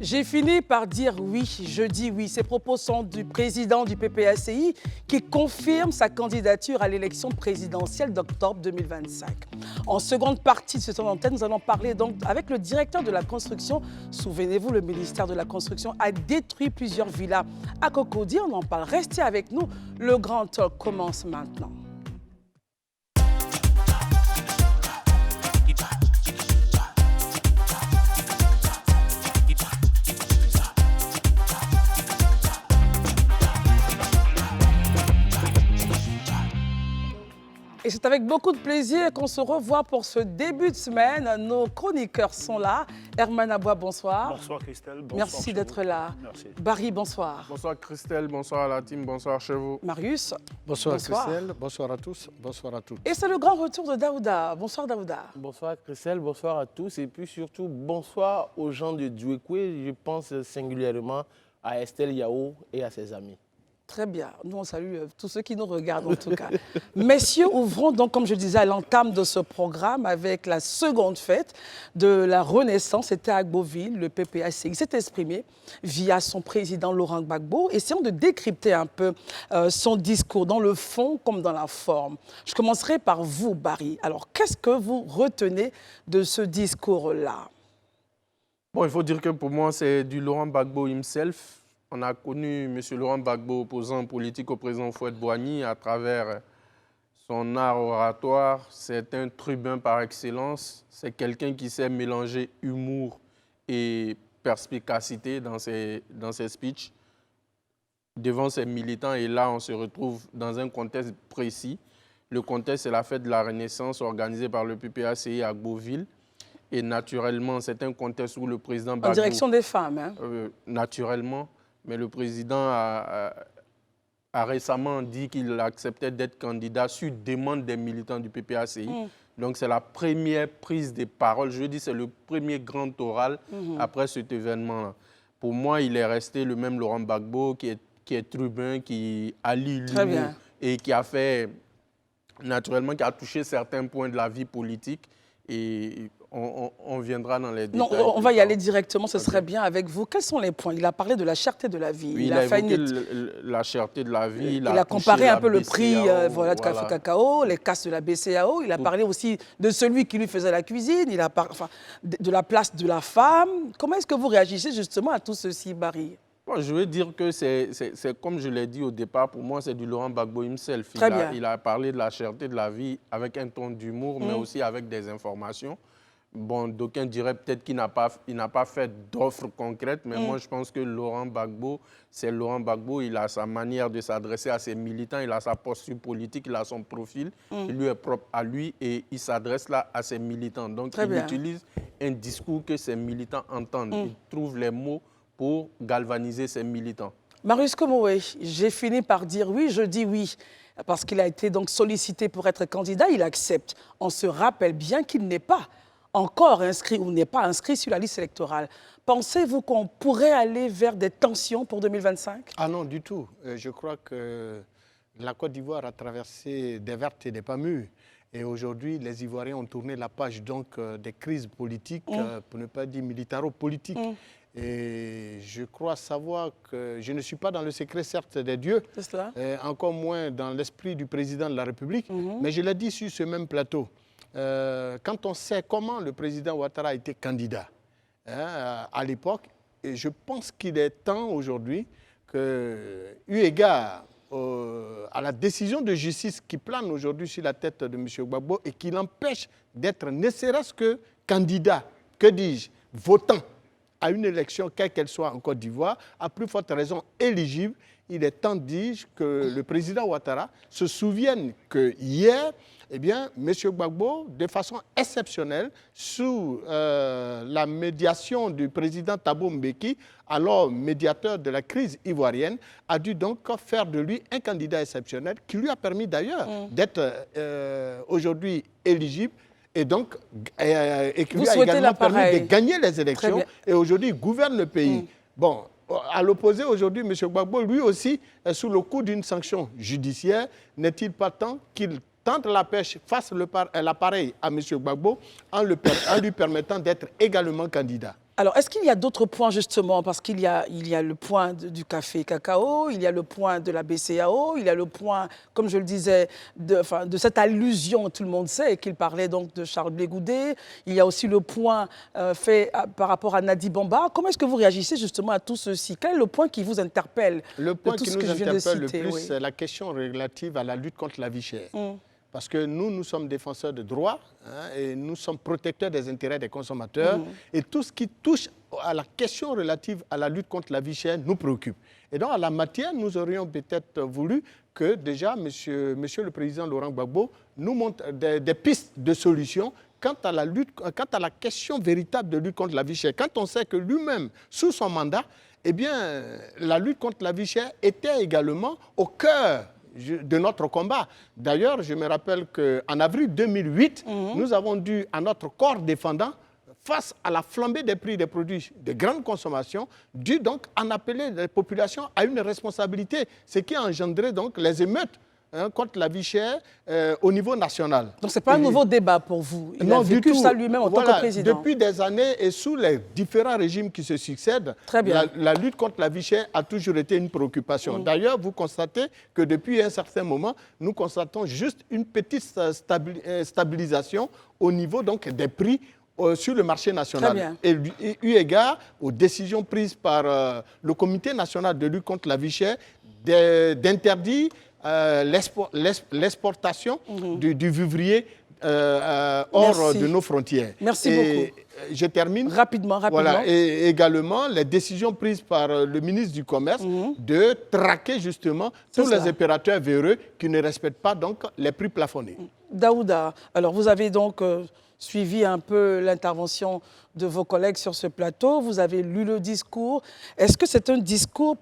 J'ai fini par dire oui, je dis oui. Ces propos sont du président du PPACI qui confirme sa candidature à l'élection présidentielle d'octobre 2025. En seconde partie de cette antenne, nous allons parler donc avec le directeur de la construction. Souvenez-vous, le ministère de la Construction a détruit plusieurs villas à Cocody. On en parle. Restez avec nous. Le grand talk commence maintenant. Et c'est avec beaucoup de plaisir qu'on se revoit pour ce début de semaine. Nos chroniqueurs sont là. Herman Aboua, bonsoir. Bonsoir Christelle. Bonsoir. Merci d'être là. Merci. Barry, bonsoir. Bonsoir Christelle, bonsoir à la team, bonsoir chez vous. Marius. Bonsoir Christelle, bonsoir à tous, bonsoir à toutes. Et c'est le grand retour de Daouda. Bonsoir Daouda. Bonsoir Christelle, bonsoir à tous et puis surtout bonsoir aux gens de Djouekoué. Je pense singulièrement à Estelle Yao et à ses amis. Très bien. Nous, on salue tous ceux qui nous regardent, en tout cas. Messieurs, ouvrons donc, comme je disais, à l'entame de ce programme avec la seconde fête de la Renaissance. C'était à Gboville, le PPACI s'est exprimé via son président Laurent Gbagbo. Essayons de décrypter un peu son discours, dans le fond comme dans la forme. Je commencerai par vous, Barry. Alors, qu'est-ce que vous retenez de ce discours-là? Bon, il faut dire que pour moi, c'est du Laurent Gbagbo himself. On a connu M. Laurent Gbagbo, opposant politique au président Houphouët-Boigny, à travers son art oratoire. C'est un tribun par excellence. C'est quelqu'un qui sait mélanger humour et perspicacité dans ses speeches devant ses militants. Et là, on se retrouve dans un contexte précis. Le contexte, c'est la fête de la Renaissance organisée par le PPACI à Gboville. Et naturellement, c'est un contexte où le président Gbagbo... En direction des femmes, hein? Naturellement. Mais le président a récemment dit qu'il acceptait d'être candidat sur demande des militants du PPACI. Donc, c'est la première prise de parole. Je dis c'est le premier grand oral après cet événement-là. Pour moi, il est resté le même Laurent Gbagbo qui est tribun, qui allie l'humour et qui a fait, naturellement, qui a touché certains points de la vie politique. Et on viendra dans les détails. Non, on va y aller directement, ce serait bien avec vous. Quels sont les points? Il a parlé de la cherté de la vie. Oui, il a évoqué la cherté de la vie. Il a comparé un peu le prix de café cacao, les casses de la BCAO. Il a parlé aussi de celui qui lui faisait la cuisine. Il a parlé de la place de la femme. Comment est-ce que vous réagissez justement à tout ceci, Barry? Bon, je veux dire que c'est comme je l'ai dit au départ, pour moi, c'est du Laurent Gbagbo himself. Il a parlé de la cherté de la vie avec un ton d'humour, mais aussi avec des informations. Bon, d'aucuns diraient peut-être qu'il n'a pas fait d'offres concrètes, mais moi, je pense que Laurent Gbagbo, c'est Laurent Gbagbo. Il a sa manière de s'adresser à ses militants, il a sa posture politique, il a son profil, qui lui est propre à lui, et il s'adresse là à ses militants. Donc, il utilise un discours que ses militants entendent. Il trouve les mots pour galvaniser ses militants. Marius Komowé, j'ai fini par dire oui, je dis oui. Parce qu'il a été donc sollicité pour être candidat, il accepte. On se rappelle bien qu'il n'est pas encore inscrit ou n'est pas inscrit sur la liste électorale. Pensez-vous qu'on pourrait aller vers des tensions pour 2025? Ah non, du tout. Je crois que la Côte d'Ivoire a traversé des vertes et des pas mûres. Et aujourd'hui, les Ivoiriens ont tourné la page donc, des crises politiques, pour ne pas dire militaro-politiques. Et je crois savoir que je ne suis pas dans le secret, certes, des dieux, encore moins dans l'esprit du président de la République, mais je l'ai dit sur ce même plateau. Quand on sait comment le président Ouattara a été candidat à l'époque, et je pense qu'il est temps aujourd'hui que, eu égard à la décision de justice qui plane aujourd'hui sur la tête de M. Gbagbo et qui l'empêche d'être ne serait-ce que candidat, que dis-je, votant à une élection, quelle qu'elle soit en Côte d'Ivoire, à plus forte raison éligible, il est temps, dis-je, que le président Ouattara se souvienne que hier, eh bien, M. Gbagbo, de façon exceptionnelle, sous la médiation du président Thabo Mbeki, alors médiateur de la crise ivoirienne, a dû donc faire de lui un candidat exceptionnel qui lui a permis d'ailleurs d'être aujourd'hui éligible et donc et qui lui a également permis de gagner les élections et aujourd'hui gouverne le pays. Bon, à l'opposé, aujourd'hui, M. Gbagbo, lui aussi, est sous le coup d'une sanction judiciaire. N'est-il pas temps qu'il tente la pêche, fasse l'appareil à M. Gbagbo en lui permettant d'être également candidat? Alors, est-ce qu'il y a d'autres points, justement, parce qu'il y a le point du café cacao, il y a le point de la BCAO, il y a le point, comme je le disais, de cette allusion, tout le monde sait, qu'il parlait donc de Charles Blé Goudé, il y a aussi le point fait par rapport à Nadi Bamba. Comment est-ce que vous réagissez, justement, à tout ceci? Quel est le point qui vous interpelle? Le point qui nous interpelle le plus, oui, c'est la question relative à la lutte contre la vie chère. Parce que nous sommes défenseurs de droits et nous sommes protecteurs des intérêts des consommateurs. Et tout ce qui touche à la question relative à la lutte contre la vie chère nous préoccupe. Et donc, à la matière, nous aurions peut-être voulu que déjà, monsieur le Président Laurent Gbagbo nous montre des pistes de solutions quant à la question véritable de lutte contre la vie chère. Quand on sait que lui-même, sous son mandat, eh bien, la lutte contre la vie chère était également au cœur de notre combat. D'ailleurs, je me rappelle qu'en avril 2008, nous avons dû, à notre corps défendant, face à la flambée des prix des produits de grande consommation, dû donc en appeler les populations à une responsabilité, ce qui a engendré donc les émeutes contre la vie chère au niveau national. Donc, ce n'est pas un nouveau débat pour vous? Il non, a vécu ça lui-même en tant que président? Depuis des années et sous les différents régimes qui se succèdent, la lutte contre la vie chère a toujours été une préoccupation. D'ailleurs, vous constatez que depuis un certain moment, nous constatons juste une petite stabilisation au niveau donc, des prix sur le marché national. Et eu égard aux décisions prises par le Comité national de lutte contre la vie chère d'interdire l'exportation du vivrier hors de nos frontières. Merci beaucoup. Je termine. Rapidement. Voilà. Et également, les décisions prises par le ministre du Commerce de traquer justement tous les opérateurs véreux qui ne respectent pas donc les prix plafonnés. Daouda, alors vous avez donc suivi un peu l'intervention de vos collègues sur ce plateau. Vous avez lu le discours. Est-ce que c'est un discours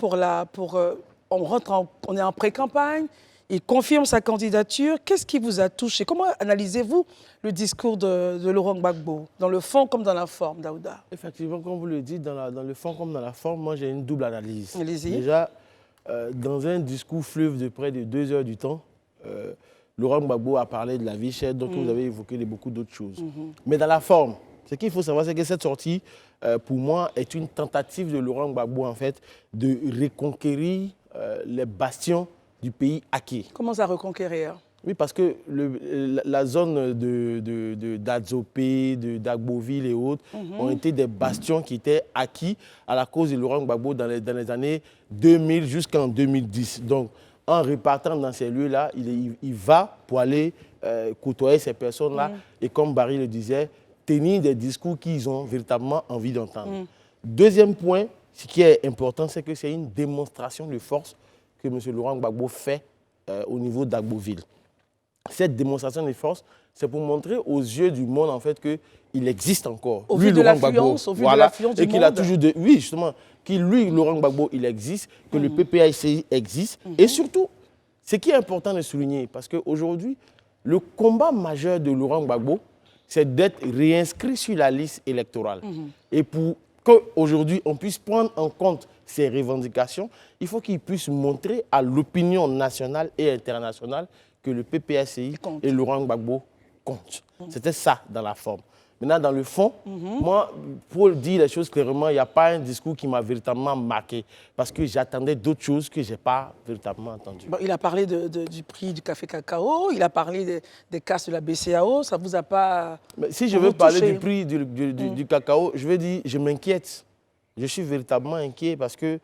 on est en pré-campagne, il confirme sa candidature. Qu'est-ce qui vous a touché? Comment analysez-vous le discours de Laurent Gbagbo, dans le fond comme dans la forme, Daouda? Effectivement, comme vous le dites, dans le fond comme dans la forme, moi j'ai une double analyse. Allez-y. Déjà, dans un discours fleuve de près de 2 heures du temps, Laurent Gbagbo a parlé de la vie chère, donc vous avez évoqué beaucoup d'autres choses. Mais dans la forme, ce qu'il faut savoir, c'est que cette sortie, pour moi, est une tentative de Laurent Gbagbo, en fait, de reconquérir les bastions du pays acquis. Comment ça reconquérir? Oui, parce que la zone d'Adzopé, d'Agboville et autres ont été des bastions qui étaient acquis à la cause de Laurent Gbagbo dans les années 2000 jusqu'en 2010. Donc, en repartant dans ces lieux-là, il va pour aller côtoyer ces personnes-là et, comme Barry le disait, tenir des discours qu'ils ont véritablement envie d'entendre. Deuxième point, ce qui est important, c'est que c'est une démonstration de force que M. Laurent Gbagbo fait au niveau d'Agboville. Cette démonstration de force, c'est pour montrer aux yeux du monde en fait qu'il existe encore. Au vu de l'affluence du monde. A toujours oui, justement, lui, Laurent Gbagbo, il existe, que le PPACI existe. Et surtout, ce qui est important de souligner, parce qu'aujourd'hui, le combat majeur de Laurent Gbagbo, c'est d'être réinscrit sur la liste électorale. Et pour qu'aujourd'hui, on puisse prendre en compte ces revendications, il faut qu'il puisse montrer à l'opinion nationale et internationale que le PPACI et Laurent Gbagbo comptent. C'était ça dans la forme. Maintenant, dans le fond, moi, pour dire les choses clairement, il n'y a pas un discours qui m'a véritablement marqué parce que j'attendais d'autres choses que je n'ai pas véritablement entendues. Bon, il a parlé du prix du café cacao, il a parlé des casses de la BCAO, ça ne vous a pas... Mais si je veux parler du prix du cacao, je veux dire, je m'inquiète. Je suis véritablement inquiet parce que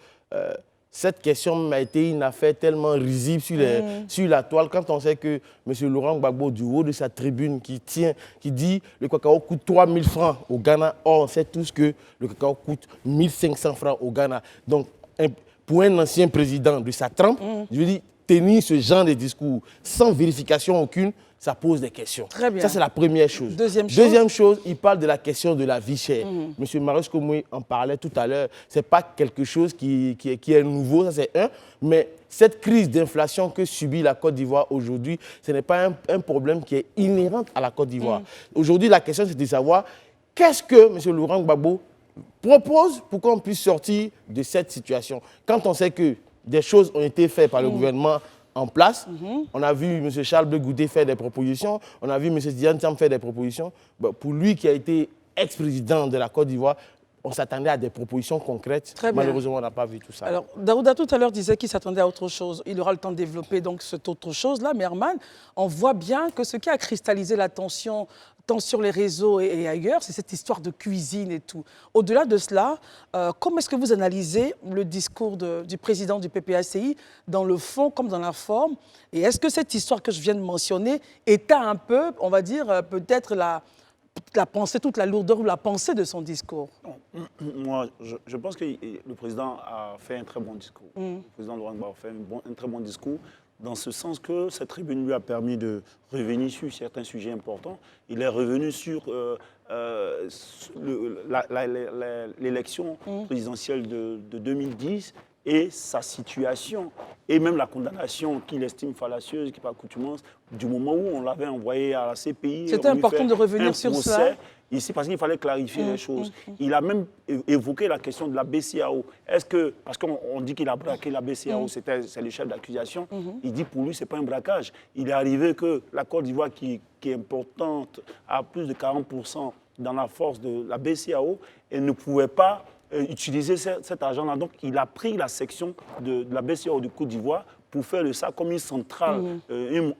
cette question m'a été une affaire tellement risible sur la toile quand on sait que M. Laurent Gbagbo, du haut de sa tribune, qui dit que le cacao coûte 3 000 francs au Ghana. Or, on sait tous que le cacao coûte 1 500 francs au Ghana. Donc, pour un ancien président de sa trempe, je veux dire, tenir ce genre de discours sans vérification aucune, ça pose des questions. Très bien. Ça, c'est la première chose. Deuxième chose, il parle de la question de la vie chère. Monsieur Marius Komoui en parlait tout à l'heure. Ce n'est pas quelque chose qui est nouveau, ça c'est un. Mais cette crise d'inflation que subit la Côte d'Ivoire aujourd'hui, ce n'est pas un problème qui est inhérent à la Côte d'Ivoire. Aujourd'hui, la question, c'est de savoir qu'est-ce que M. Laurent Gbagbo propose pour qu'on puisse sortir de cette situation. Quand on sait que des choses ont été faites par le gouvernement en place. On a vu M. Charles Blé Goudé faire des propositions. On a vu M. Diane Thiam faire des propositions. Bon, pour lui qui a été ex-président de la Côte d'Ivoire, on s'attendait à des propositions concrètes. Très bien. Malheureusement, on n'a pas vu tout ça. Alors, Daouda tout à l'heure disait qu'il s'attendait à autre chose. Il aura le temps de développer donc cette autre chose-là. Mais Herman, on voit bien que ce qui a cristallisé l'attention, tant sur les réseaux et ailleurs, c'est cette histoire de cuisine et tout. Au-delà de cela, comment est-ce que vous analysez le discours du président du PPACI dans le fond comme dans la forme? Et est-ce que cette histoire que je viens de mentionner éteint un peu, on va dire, peut-être la pensée, toute la lourdeur ou la pensée de son discours? Moi, je pense que le président a fait un très bon discours. Le président Laurent Gbagbo a fait un très bon discours, dans ce sens que cette tribune lui a permis de revenir sur certains sujets importants. Il est revenu sur l'élection présidentielle de 2010 et sa situation, et même la condamnation qu'il estime fallacieuse, qui n'est pas accoutumance, du moment où on l'avait envoyé à la CPI. C'était important de revenir sur ça. Ici, parce qu'il fallait clarifier les choses. Il a même évoqué la question de la BCAO. Est-ce que, parce qu'on dit qu'il a braqué la BCAO, c'est le chef d'accusation, il dit pour lui, ce n'est pas un braquage. Il est arrivé que la Côte d'Ivoire, qui est importante à plus de 40% dans la force de la BCAO, elle ne pouvait pas utiliser cet argent-là. Donc, il a pris la section de la BCAO de Côte d'Ivoire pour faire de ça comme une centrale, une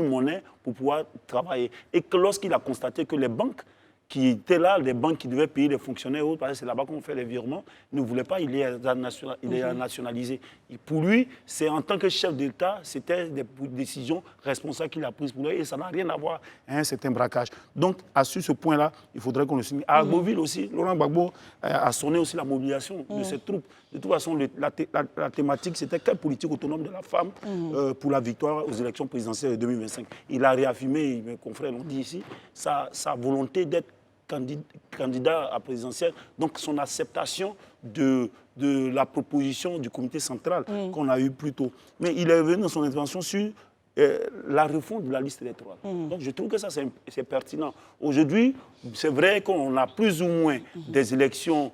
monnaie pour pouvoir travailler. Et que lorsqu'il a constaté que les banques qui étaient là, les banques qui devaient payer les fonctionnaires, parce que c'est là-bas qu'on fait les virements, ne voulaient pas, il les a nationalisés. Et pour lui, c'est en tant que chef d'État, c'était des décisions responsables qu'il a prises pour lui, et ça n'a rien à voir avec un certain braquage. Donc, sur ce point-là, il faudrait qu'on le signe. À Agboville aussi, Laurent Gbagbo a sonné aussi la mobilisation de ses troupes. De toute façon, la thématique, c'était quelle politique autonome de la femme pour la victoire aux élections présidentielles de 2025. Il a réaffirmé, mes confrères l'ont dit ici, sa volonté d'être candidat à présidentielle, donc son acceptation de la proposition du comité central qu'on a eu plus tôt. Mais il est revenu dans son intervention sur la refonte de la liste électorale. Donc je trouve que ça c'est pertinent. Aujourd'hui, c'est vrai qu'on a plus ou moins des élections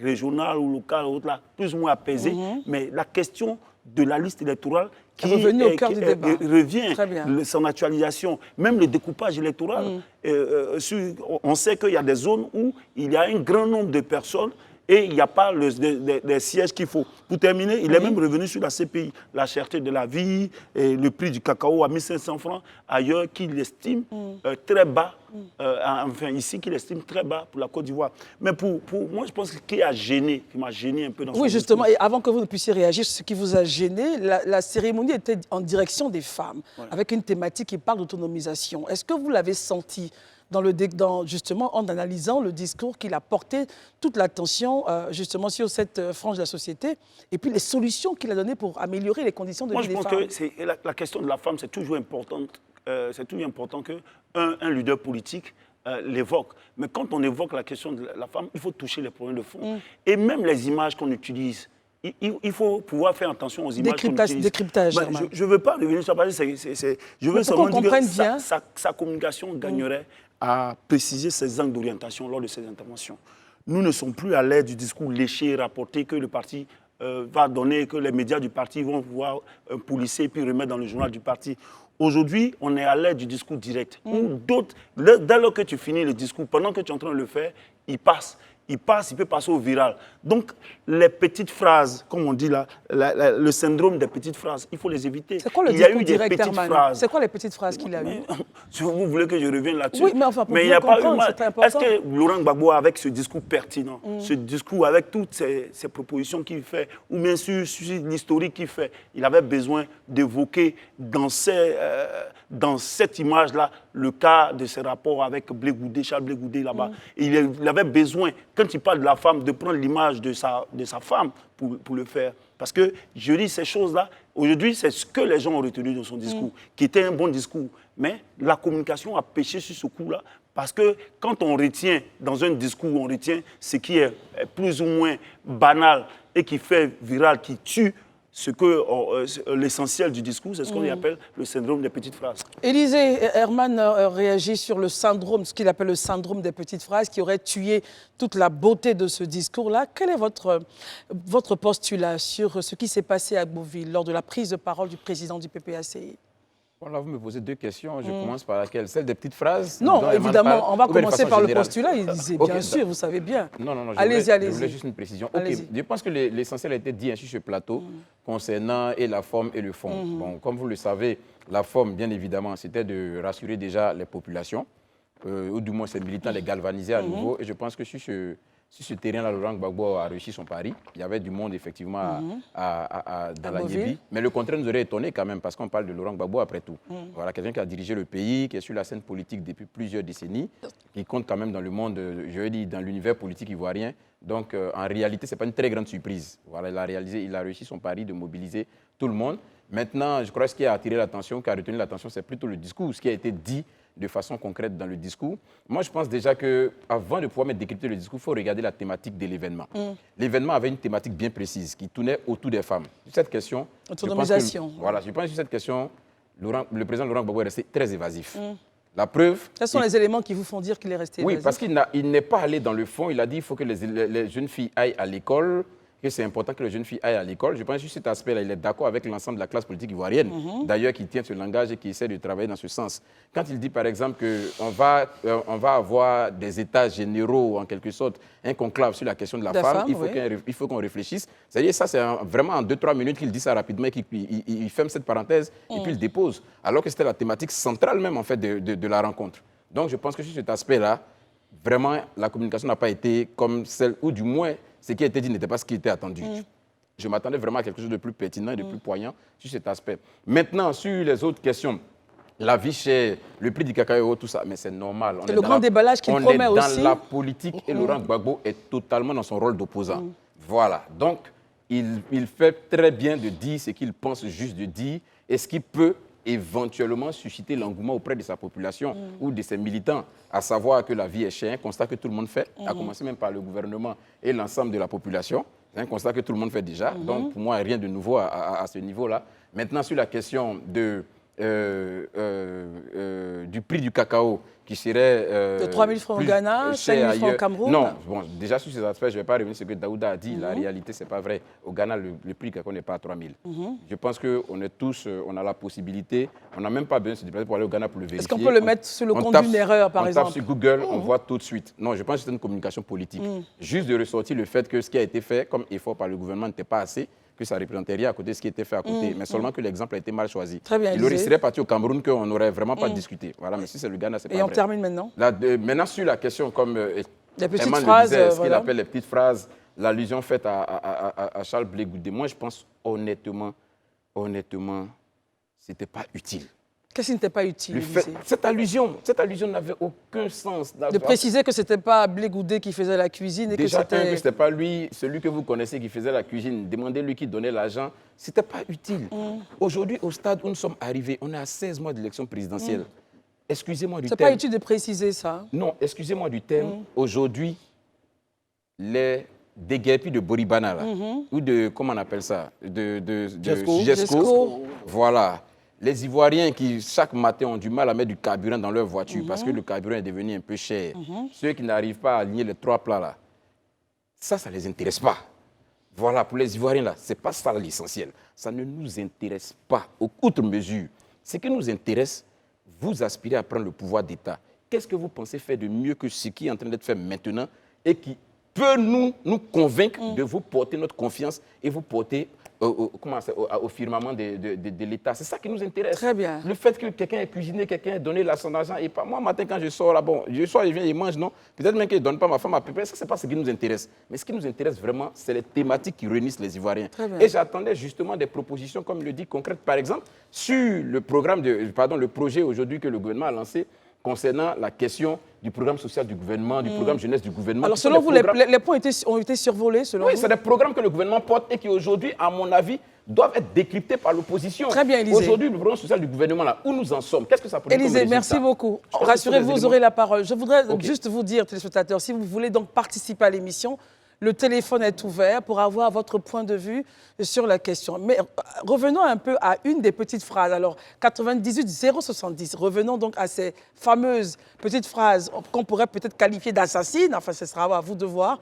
régionales ou locales, là, plus ou moins apaisées, mais la question de la liste électorale qui revient, son actualisation, même le découpage électoral. On sait qu'il y a des zones où il y a un grand nombre de personnes et il n'y a pas les sièges qu'il faut. Pour terminer, il est même revenu sur la CPI, la cherté de la vie, et le prix du cacao à 1500 francs, ailleurs qu'il estime très bas, enfin ici qu'il estime très bas pour la Côte d'Ivoire. Mais pour moi, je pense que qui m'a gêné un peu dans ce justement, discours. et avant que vous ne puissiez réagir sur ce qui vous a gêné, la cérémonie était en direction des femmes, avec une thématique qui parle d'autonomisation. Est-ce que vous l'avez senti justement en analysant le discours qu'il a porté toute l'attention justement sur cette frange de la société et puis les solutions qu'il a données pour améliorer les conditions de vie des femmes? Moi, je pense que la question de la femme, c'est toujours important qu'un leader politique l'évoque. Mais quand on évoque la question de la femme, il faut toucher les problèmes de fond. Et même les images qu'on utilise, il faut pouvoir faire attention aux images qu'on utilise. Décryptage, je ne veux pas revenir sur ça, je veux seulement dire que sa communication gagnerait à préciser ses angles d'orientation lors de ses interventions. Nous ne sommes plus à l'aide du discours léché, rapporté que le parti va donner, que les médias du parti vont pouvoir policer et puis remettre dans le journal du parti. Aujourd'hui, on est à l'aide du discours direct. Ou d'autres, dès lors que tu finis le discours, pendant que tu es en train de le faire, il passe. Il peut passer au viral. Donc, les petites phrases, comme on dit là, le syndrome des petites phrases, il faut les éviter. C'est quoi le discours direct, Herman? C'est quoi les petites phrases qu'il a eues? Vous voulez que je revienne là-dessus? Oui, mais enfin, pour il n'y a pas eu mal. Est-ce que Laurent Gbagbo, avec ce discours pertinent, ce discours avec toutes ces propositions qu'il fait, ou bien sur l'historique qu'il fait, il avait besoin d'évoquer dans cette image-là le cas de ses rapports avec Charles Blé Goudé là-bas. Il avait besoin, quand il parle de la femme, de prendre l'image de sa femme pour le faire. Parce que je dis ces choses-là, aujourd'hui, c'est ce que les gens ont retenu dans son discours, qui était un bon discours. Mais la communication a péché sur ce coup-là, parce que quand on retient, dans un discours, on retient ce qui est plus ou moins banal et qui fait viral, qui tue, l'essentiel du discours, c'est ce qu'on appelle le syndrome des petites phrases. Élisée, Herman réagit sur le syndrome, ce qu'il appelle le syndrome des petites phrases, qui aurait tué toute la beauté de ce discours-là. Quel est votre postulat sur ce qui s'est passé à Agboville lors de la prise de parole du président du PPACI? Bon, là, vous me posez deux questions. Je commence par laquelle? Celle des petites phrases? Non, dont Emmanuel évidemment, parle, on va ou bien de commencer façon par le générale? postulat. Il disait, Ok, bien sûr, vous savez bien. Non, Allez-y, je allez-y. voulais juste une précision. Ok, Allez-y. je pense que l'essentiel a été dit sur ce plateau concernant et la forme et le fond. Bon, comme vous le savez, la forme, bien évidemment, c'était de rassurer déjà les populations, ou du moins ces militants, les galvaniser à nouveau. Et je pense que sur ce terrain-là, Laurent Gbagbo a réussi son pari. Il y avait du monde, effectivement, dans la Yébi. Mais le contraire nous aurait étonné quand même, parce qu'on parle de Laurent Gbagbo après tout. Voilà, quelqu'un qui a dirigé le pays, qui est sur la scène politique depuis plusieurs décennies, qui compte quand même dans le monde, je veux dire, dans l'univers politique ivoirien. Donc, en réalité, ce n'est pas une très grande surprise. Voilà, il a réussi son pari de mobiliser tout le monde. Maintenant, je crois que ce qui a attiré l'attention, qui a retenu l'attention, c'est plutôt le discours, ce qui a été dit de façon concrète dans le discours. Moi, je pense déjà qu'avant de pouvoir décrypter le discours, il faut regarder la thématique de l'événement. L'événement avait une thématique bien précise qui tournait autour des femmes. Sur cette question, autonomisation. Voilà, je pense que sur cette question, le président Laurent Gbagbo est resté très évasif. La preuve... Quels sont les éléments qui vous font dire qu'il est resté évasif? Oui, parce qu'il n'est pas allé dans le fond. Il a dit qu'il faut que les jeunes filles aillent à l'école, que c'est important que les jeunes filles aillent à l'école. Je pense que sur cet aspect-là, il est d'accord avec l'ensemble de la classe politique ivoirienne, d'ailleurs, qui tient ce langage et qui essaie de travailler dans ce sens. Quand il dit, par exemple, qu'on va avoir des états généraux, en quelque sorte, un conclave sur la question de la femme, il faut qu'on réfléchisse. C'est-à-dire, ça, c'est vraiment en 2-3 minutes qu'il dit ça rapidement, qu'il ferme cette parenthèse et puis il dépose, alors que c'était la thématique centrale même, en fait, de la rencontre. Donc, je pense que sur cet aspect-là, vraiment, la communication n'a pas été comme celle, ou du moins, ce qui a été dit n'était pas ce qui était attendu. Je m'attendais vraiment à quelque chose de plus pertinent et de plus poignant sur cet aspect. Maintenant, sur les autres questions, la vie chère, le prix du cacao, tout ça, mais c'est normal. C'est le grand déballage qu'il promet aussi. On est dans la politique et Laurent Gbagbo est totalement dans son rôle d'opposant. Voilà. Donc, il fait très bien de dire ce qu'il pense juste de dire et ce qui peut éventuellement susciter l'engouement auprès de sa population ou de ses militants, à savoir que la vie est chère, un constat que tout le monde fait, à commencer même par le gouvernement et l'ensemble de la population. C'est un constat que tout le monde fait déjà. Donc, pour moi, rien de nouveau à ce niveau-là. Maintenant, sur la question du prix du cacao, qui serait... de 3 000 francs au Ghana, 5 000 francs au Cameroun. Non, bon, déjà sur ces aspects, je ne vais pas revenir sur ce que Daouda a dit. La réalité, ce n'est pas vrai. Au Ghana, le prix du cacao n'est pas à 3 000. Je pense qu'on est tous, on a la possibilité, on n'a même pas besoin de se déplacer pour aller au Ghana pour le vérifier. Est-ce qu'on peut le mettre sur le compte d'une erreur, par exemple? On tape sur Google, on voit tout de suite. Non, je pense que c'est une communication politique. Juste de ressortir le fait que ce qui a été fait comme effort par le gouvernement n'était pas assez, que ça représenterait rien à côté de ce qui était fait à côté, mais seulement que l'exemple a été mal choisi. Très bien, il serait parti au Cameroun qu'on n'aurait vraiment pas discuté. Voilà, mais si c'est le Ghana, c'est pas vrai. Et on termine maintenant. Maintenant, sur la question, comme les petites Emmanuel phrases, disait, ce qu'il appelle les petites phrases, l'allusion faite à Charles Blé Goudé, moi, je pense honnêtement, c'était pas utile. Qu'est-ce qui n'était pas utile? Cette allusion n'avait aucun sens. De préciser que ce n'était pas Blé Goudé qui faisait la cuisine et déjà, que c'était... ce n'était pas lui, celui que vous connaissez qui faisait la cuisine. Demandez-lui qui donnait l'argent. Ce n'était pas utile. Aujourd'hui, au stade où nous sommes arrivés, on est à 16 mois d'élection présidentielle. Excusez-moi du terme. Ce n'est pas utile de préciser ça. Non, excusez-moi du terme. Aujourd'hui, les déguerpis de Boribana, là, ou de, comment on appelle ça, de Gesco, voilà. Les Ivoiriens qui, chaque matin, ont du mal à mettre du carburant dans leur voiture parce que le carburant est devenu un peu cher. Ceux qui n'arrivent pas à aligner les 3 plats, là, ça ne les intéresse pas. Voilà, pour les Ivoiriens, là, ce n'est pas ça l'essentiel. Ça ne nous intéresse pas, outre mesure. Ce qui nous intéresse, vous aspirez à prendre le pouvoir d'État. Qu'est-ce que vous pensez faire de mieux que ce qui est en train d'être fait maintenant et qui peut nous convaincre de vous porter notre confiance et vous porter au firmament de l'État. C'est ça qui nous intéresse. Très bien. Le fait que quelqu'un ait cuisiné, quelqu'un ait donné son argent, et pas moi, matin, quand je sors là, bon, je viens, il mange, non. Peut-être même qu'il ne donne pas ma femme à peu près. Ça, ce n'est pas ce qui nous intéresse. Mais ce qui nous intéresse vraiment, c'est les thématiques qui réunissent les Ivoiriens. Et j'attendais justement des propositions, comme le dit, concrètes. Par exemple, sur le projet aujourd'hui que le gouvernement a lancé, concernant la question du programme social du gouvernement, du programme jeunesse du gouvernement. Alors, selon vous, les points ont été survolés, selon vous? Oui, c'est des programmes que le gouvernement porte et qui, aujourd'hui, à mon avis, doivent être décryptés par l'opposition. Très bien, Élisée. Aujourd'hui, le programme social du gouvernement, là, où nous en sommes, qu'est-ce que ça peut Élisée, merci beaucoup. Rassurez-vous, vous aurez la parole. Je voudrais juste vous dire, téléspectateurs, si vous voulez donc participer à l'émission, le téléphone est ouvert pour avoir votre point de vue sur la question. Mais revenons un peu à une des petites phrases. Alors, 98 070, revenons donc à ces fameuses petites phrases qu'on pourrait peut-être qualifier d'assassines. Enfin, ce sera à vous de voir.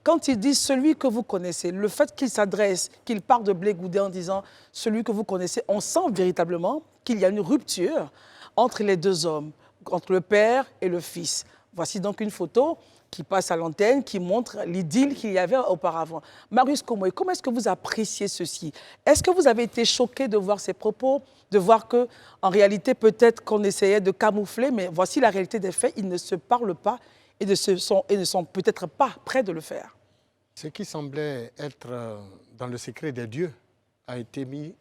quand il dit celui que vous connaissez, le fait qu'il s'adresse, qu'il parle de Blé Goudé en disant celui que vous connaissez, on sent véritablement qu'il y a une rupture entre les deux hommes, entre le père et le fils. Voici donc une photo qui passe à l'antenne, qui montre l'idylle qu'il y avait auparavant. Marius Komoé, comment est-ce que vous appréciez ceci? Est-ce que vous avez été choqué de voir ces propos, de voir qu'en réalité, peut-être qu'on essayait de camoufler, mais voici la réalité des faits, ils ne se parlent pas et ne sont peut-être pas prêts de le faire? Ce qui semblait être dans le secret des dieux a été mis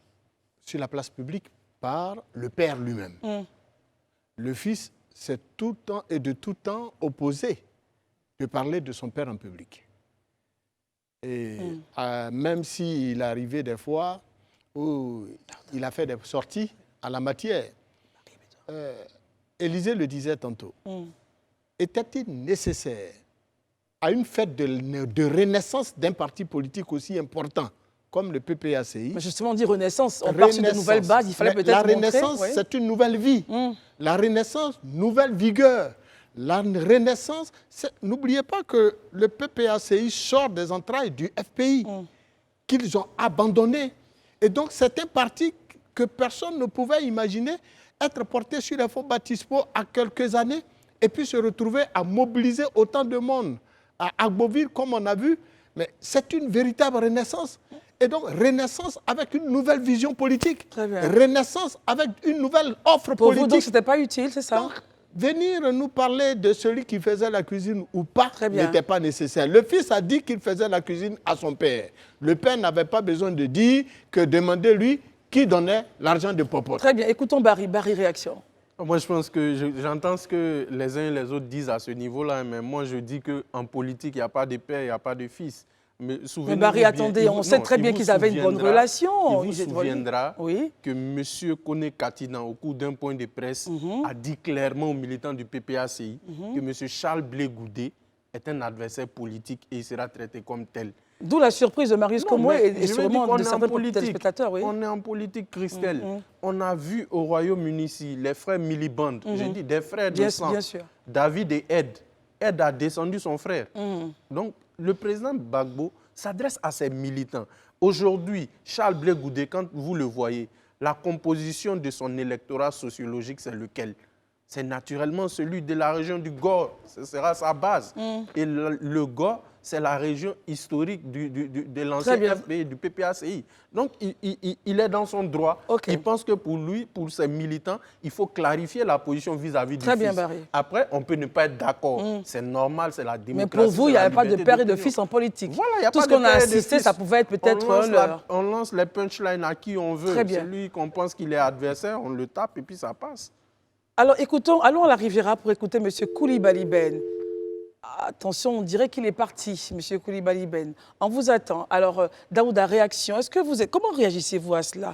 sur la place publique par le père lui-même. Le fils s'est tout le temps et de tout temps opposé de parler de son père en public. Et même s'il arrivait des fois où il a fait des sorties à la matière, Élisée le disait tantôt, était-il nécessaire à une fête de renaissance d'un parti politique aussi important comme le PPACI? Mais justement, on dit renaissance, on part sur de nouvelles bases, il fallait peut-être la montrer... renaissance, c'est une nouvelle vie. La renaissance, nouvelle vigueur. La renaissance, n'oubliez pas que le PPACI sort des entrailles du FPI, qu'ils ont abandonné. Et donc, c'est un parti que personne ne pouvait imaginer être porté sur les fonds baptismaux à quelques années et puis se retrouver à mobiliser autant de monde à Agboville, comme on a vu. Mais c'est une véritable renaissance. Et donc, renaissance avec une nouvelle vision politique. Très bien. Renaissance avec une nouvelle offre Pour politique. vous, donc, ce n'était pas utile, c'est ça? Donc, venir nous parler de celui qui faisait la cuisine ou pas bien. n'était pas nécessaire. Le fils a dit qu'il faisait la cuisine à son père. Le père n'avait pas besoin de dire que demandez-lui qui donnait l'argent de Popote. Très bien. Écoutons Barry. Barry, réaction. Moi, je pense que j'entends ce que les uns et les autres disent à ce niveau-là, mais moi, je dis qu'en politique, il n'y a pas de père, il n'y a pas de fils. Mais Barry, attendez, on sait très bien qu'ils avaient une bonne relation. Il vous souviendra oui. que M. Kone Katina, au cours d'un point de presse, a dit clairement aux militants du PPACI que M. Charles Blé Goudé est un adversaire politique et il sera traité comme tel. D'où la surprise de Marius Komoé et sûrement de certains téléspectateurs. Oui. On est en politique, Christelle. On a vu au Royaume-Uni ici les frères Miliband, j'ai dit des frères de sang. Bien sûr. David et Ed. Ed a descendu son frère. Donc, le président Gbagbo s'adresse à ses militants. Aujourd'hui, Charles Blé Goudé, quand vous le voyez, la composition de son électorat sociologique, c'est lequel? C'est naturellement celui de la région du Gore. Ce sera sa base. Et le Gore, c'est la région historique de l'ancien FPI, du PPACI. Donc, il est dans son droit. Il pense que pour lui, pour ses militants, il faut clarifier la position vis-à-vis du fils. Bien, Barry. Après, on peut ne pas être d'accord. C'est normal, c'est la démocratie. Mais pour vous, il n'y avait pas de père et de fils en politique. Voilà, tout ce qu'on a assisté, ça pouvait être peut-être on lance les punchlines à qui on veut. Celui qu'on pense qu'il est adversaire, on le tape et puis ça passe. Alors, allons à la Riviera pour écouter M. Koulibaly Ben. Attention, on dirait qu'il est parti, M. Koulibaly Ben. On vous attend. Alors, Daouda, réaction. Comment réagissez-vous à cela?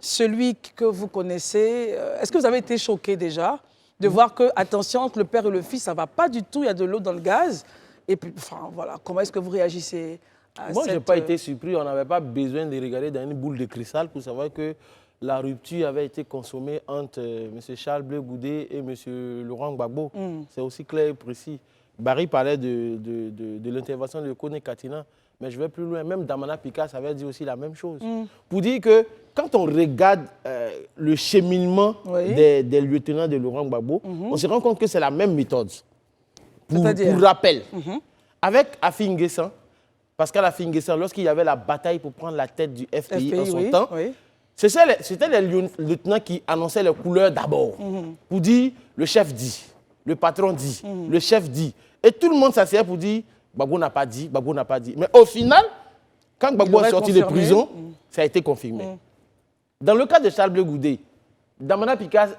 Celui que vous connaissez, est-ce que vous avez été choqué déjà de voir que, attention, entre le père et le fils, ça ne va pas du tout, il y a de l'eau dans le gaz? Et puis, enfin, voilà, comment est-ce que vous réagissez à Moi, je n'ai pas été surpris. On n'avait pas besoin de regarder dans une boule de cristal pour savoir que la rupture avait été consommée entre M. Charles Blé Goudé et M. Laurent Gbagbo. C'est aussi clair et précis. Barry parlait de l'intervention de Kone Katina, mais je vais plus loin. Même Damana Picasso avait dit aussi la même chose. Pour dire que quand on regarde le cheminement des lieutenants de Laurent Gbagbo, on se rend compte que c'est la même méthode. Pour rappel, avec Afi N'Guessan, Pascal Afi N'Guessan, lorsqu'il y avait la bataille pour prendre la tête du FPI en son temps, c'était les lieutenants qui annonçaient les couleurs d'abord. Pour dire, le chef dit, le patron dit, le chef dit. Et tout le monde s'asseyait pour dire, Gbagbo n'a pas dit, Gbagbo n'a pas dit. Mais au final, quand Gbagbo est sorti de prison, ça a été confirmé. Dans le cas de Charles Blé Goudé, Damana Picasso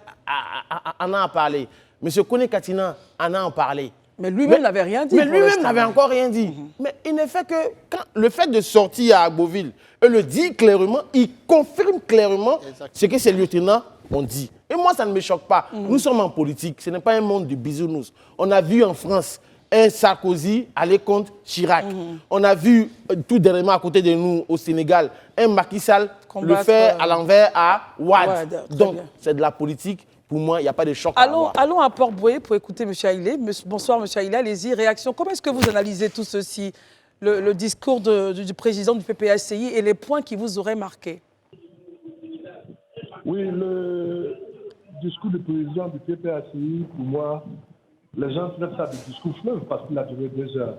en a parlé. M. Kone Katina en a parlé. Mais lui-même n'avait rien dit. Mais lui-même n'avait encore rien dit. Mais il ne fait que, le fait de sortir à Agboville et le dire clairement, il confirme clairement ce que ces lieutenants ont dit. Et moi, ça ne me choque pas. Nous sommes en politique, ce n'est pas un monde de bisounours. On a vu en France un Sarkozy aller contre Chirac. On a vu tout dernièrement à côté de nous au Sénégal, un Macky Sall le faire à l'envers à Ouad. Donc, c'est de la politique. Pour moi, il n'y a pas de choc. Allons à Port-Boué pour écouter M. Haïlé. Bonsoir, M. Haïlé. Allez-y, réaction. Comment est-ce que vous analysez tout ceci? le discours du président du PPACI et les points qui vous auraient marqué. Oui, le discours du président du PPACI, pour moi, les gens traitent ça de discours fleuve parce qu'il a duré 2 heures.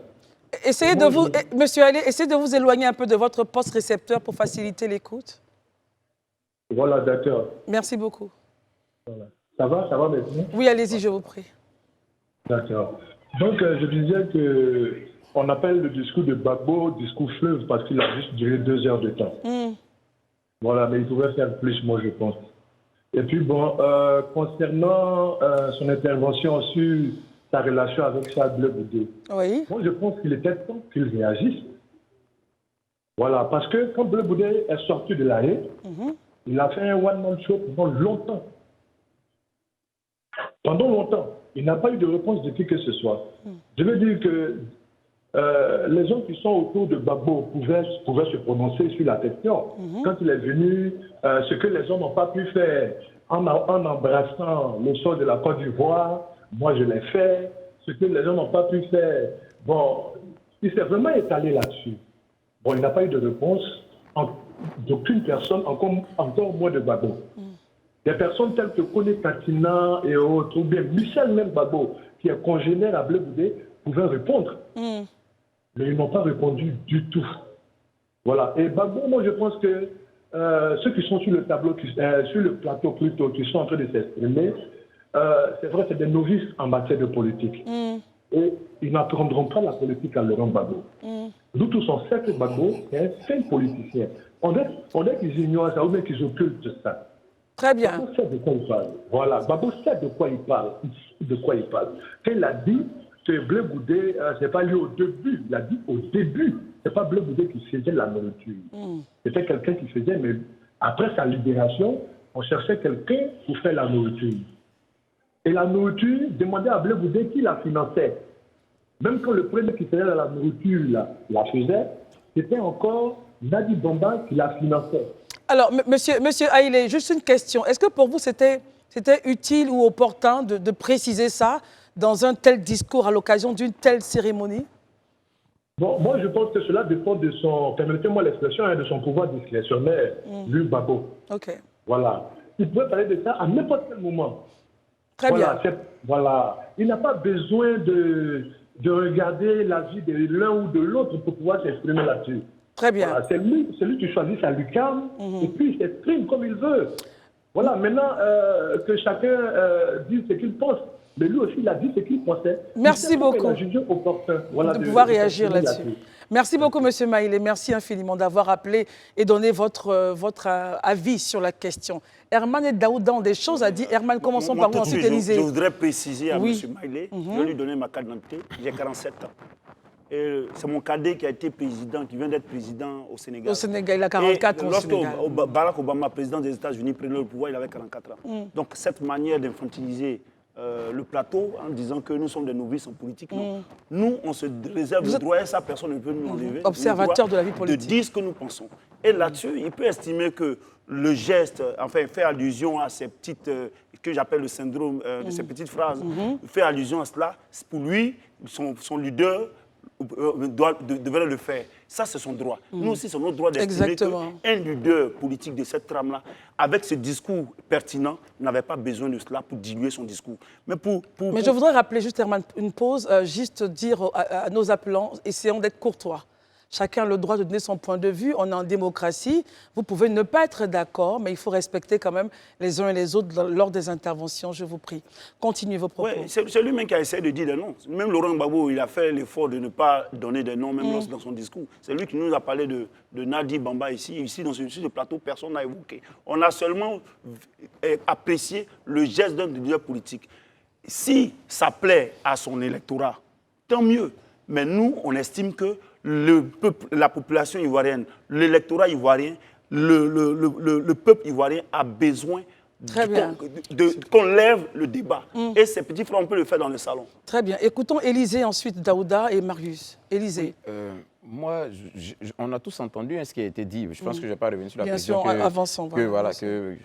Essayez de vous, Monsieur Allé, essayez de vous éloigner un peu de votre poste récepteur pour faciliter l'écoute. Voilà, d'accord. Merci beaucoup. Voilà. Ça va maintenant? Oui, allez-y, je vous prie. D'accord. Donc, je disais qu'on appelle le discours de Gbagbo discours fleuve parce qu'il a juste duré 2 heures de temps. Voilà, mais il pouvait faire plus, moi, je pense. Et puis, bon, concernant son intervention sur sa relation avec Charles Blé Boudet, Oui. moi, je pense qu'il était temps qu'il réagisse. Voilà, parce que quand Blé Boudet est sorti de la haie, il a fait un one-man show pendant longtemps. Pendant longtemps. Il n'a pas eu de réponse de qui que ce soit. Je veux dire que les gens qui sont autour de Gbagbo pouvaient se prononcer sur la question. Quand il est venu, ce que les gens n'ont pas pu faire en embrassant le sol de la Côte d'Ivoire, moi je l'ai fait. Ce que les gens n'ont pas pu faire, bon, il s'est vraiment étalé là-dessus. Bon, il n'a pas eu de réponse d'aucune personne, encore moins de Gbagbo. Des personnes telles que Kone Katina et autres, ou bien Michel même Gbagbo, qui est congénère à Blé Boudet, pouvaient répondre. Mais ils n'ont pas répondu du tout. Voilà. Et Gbagbo, moi je pense que ceux qui sont sur le tableau, sur le plateau plutôt, qui sont en train de s'exprimer, c'est vrai, c'est des novices en matière de politique. Et ils n'apprendront pas la politique à Laurent Gbagbo. Nous tous, on sait que Gbagbo est un fin politicien. On est qu'ils ignorent ça, ou bien qu'ils occultent ça. Très bien. Gbagbo sait de quoi il parle. Voilà, Gbagbo sait de quoi il parle. Quand il a dit que Blé Boudet, ce n'est pas lui au début, il a dit au début. Ce n'est pas Blé Boudet qui faisait la nourriture. C'était quelqu'un qui faisait, mais après sa libération, on cherchait quelqu'un pour faire la nourriture. Et la nourriture, demandait à Blé Boudet qui la finançait. Même quand le premier qui faisait la nourriture la faisait, c'était encore Nadi Bamba qui la finançait. Alors, monsieur Haïlé, juste une question. Est-ce que pour vous, c'était utile ou opportun de préciser ça dans un tel discours à l'occasion d'une telle cérémonie? Bon, moi, je pense que cela dépend de son, permettez-moi l'expression, de son pouvoir discrétionnaire, lui, Gbagbo. OK. Voilà. Il pouvait parler de ça à n'importe quel moment. Très bien. Voilà. Il n'a pas besoin de regarder la vie de l'un ou de l'autre pour pouvoir s'exprimer là-dessus. Très bien. Voilà. C'est lui qui choisit sa lucarne et puis il s'exprime comme il veut. Voilà. Maintenant, que chacun dise ce qu'il pense. Mais lui aussi, il a dit ce qu'il pensait. Merci beaucoup. Il a jugé opportun, voilà, de pouvoir réagir là-dessus. Merci beaucoup, monsieur Maïlé. Merci infiniment d'avoir appelé et donné votre avis sur la question. Herman et Daouda ont des choses à dire. Herman, commençons par vous, ensuite Élisée. Je voudrais préciser à M. Maïlé, je vais lui donner ma carte d'identité. J'ai 47 ans. C'est mon cadet qui a été président, qui vient d'être président au Sénégal. Au Sénégal, il a 44 ans au Sénégal. Lorsque Barack Obama, président des États-Unis, prenait le pouvoir, il avait 44 ans. Donc cette manière d'infantiliser le plateau en disant que nous sommes des novices en politique, non. Nous, on se réserve le droit, et ça, personne ne peut nous enlever. Observateur de la vie politique. De dire ce que nous pensons. Et là-dessus, il peut estimer que le geste, enfin, fait allusion à ces petites, que j'appelle le syndrome de ces petites phrases, fait allusion à cela, pour lui, son leader devrait le faire. Ça, c'est son droit. Nous aussi, c'est notre droit d'estimer qu'un leader politique de cette trame-là, avec ce discours pertinent, n'avait pas besoin de cela pour diluer son discours. Mais je voudrais rappeler juste, Herman, une pause, juste dire à nos appelants, essayons d'être courtois. Chacun a le droit de donner son point de vue. On est en démocratie. Vous pouvez ne pas être d'accord, mais il faut respecter quand même les uns et les autres lors des interventions. Je vous prie. Continuez vos propos. Oui, c'est lui-même qui a essayé de dire des noms. Même Laurent Gbagbo, il a fait l'effort de ne pas donner des noms, même dans son discours. C'est lui qui nous a parlé de Nadi Bamba ici. Ici, dans ce plateau, personne n'a évoqué. On a seulement apprécié le geste d'un leader politique. Si ça plaît à son électorat, tant mieux. Mais nous, on estime que la population ivoirienne, l'électorat ivoirien, le peuple ivoirien a besoin qu'on lève le débat. Et ces petits frères, on peut le faire dans le salon. Très bien. Écoutons Élisée, ensuite Daouda et Marius. Élisée. Oui, moi, on a tous entendu ce qui a été dit. Je pense que je ne vais pas revenir sur la bien question sûr, avançons, que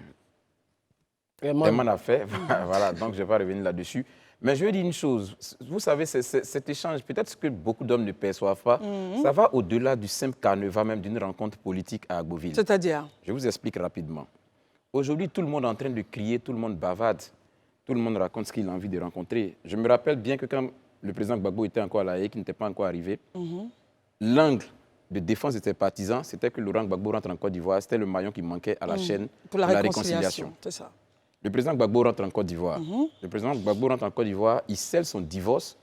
Herman a fait. Voilà, donc je ne vais pas revenir là-dessus. Mais je veux dire une chose. Vous savez, cet échange, peut-être que beaucoup d'hommes ne perçoivent pas, ça va au-delà du simple carnaval même d'une rencontre politique à Agboville. C'est-à-dire? Je vous explique rapidement. Aujourd'hui, tout le monde est en train de crier, tout le monde bavade, tout le monde raconte ce qu'il a envie de rencontrer. Je me rappelle bien que quand le président Gbagbo était encore à La Haye, qui n'était pas encore arrivé, l'angle de défense de ses partisans, c'était que Laurent Gbagbo rentre en Côte d'Ivoire. C'était le maillon qui manquait à la chaîne Pour la de la réconciliation. réconciliation. C'est ça. Le président Gbagbo rentre en Côte d'Ivoire. Le président Gbagbo rentre en Côte d'Ivoire, il scelle son divorce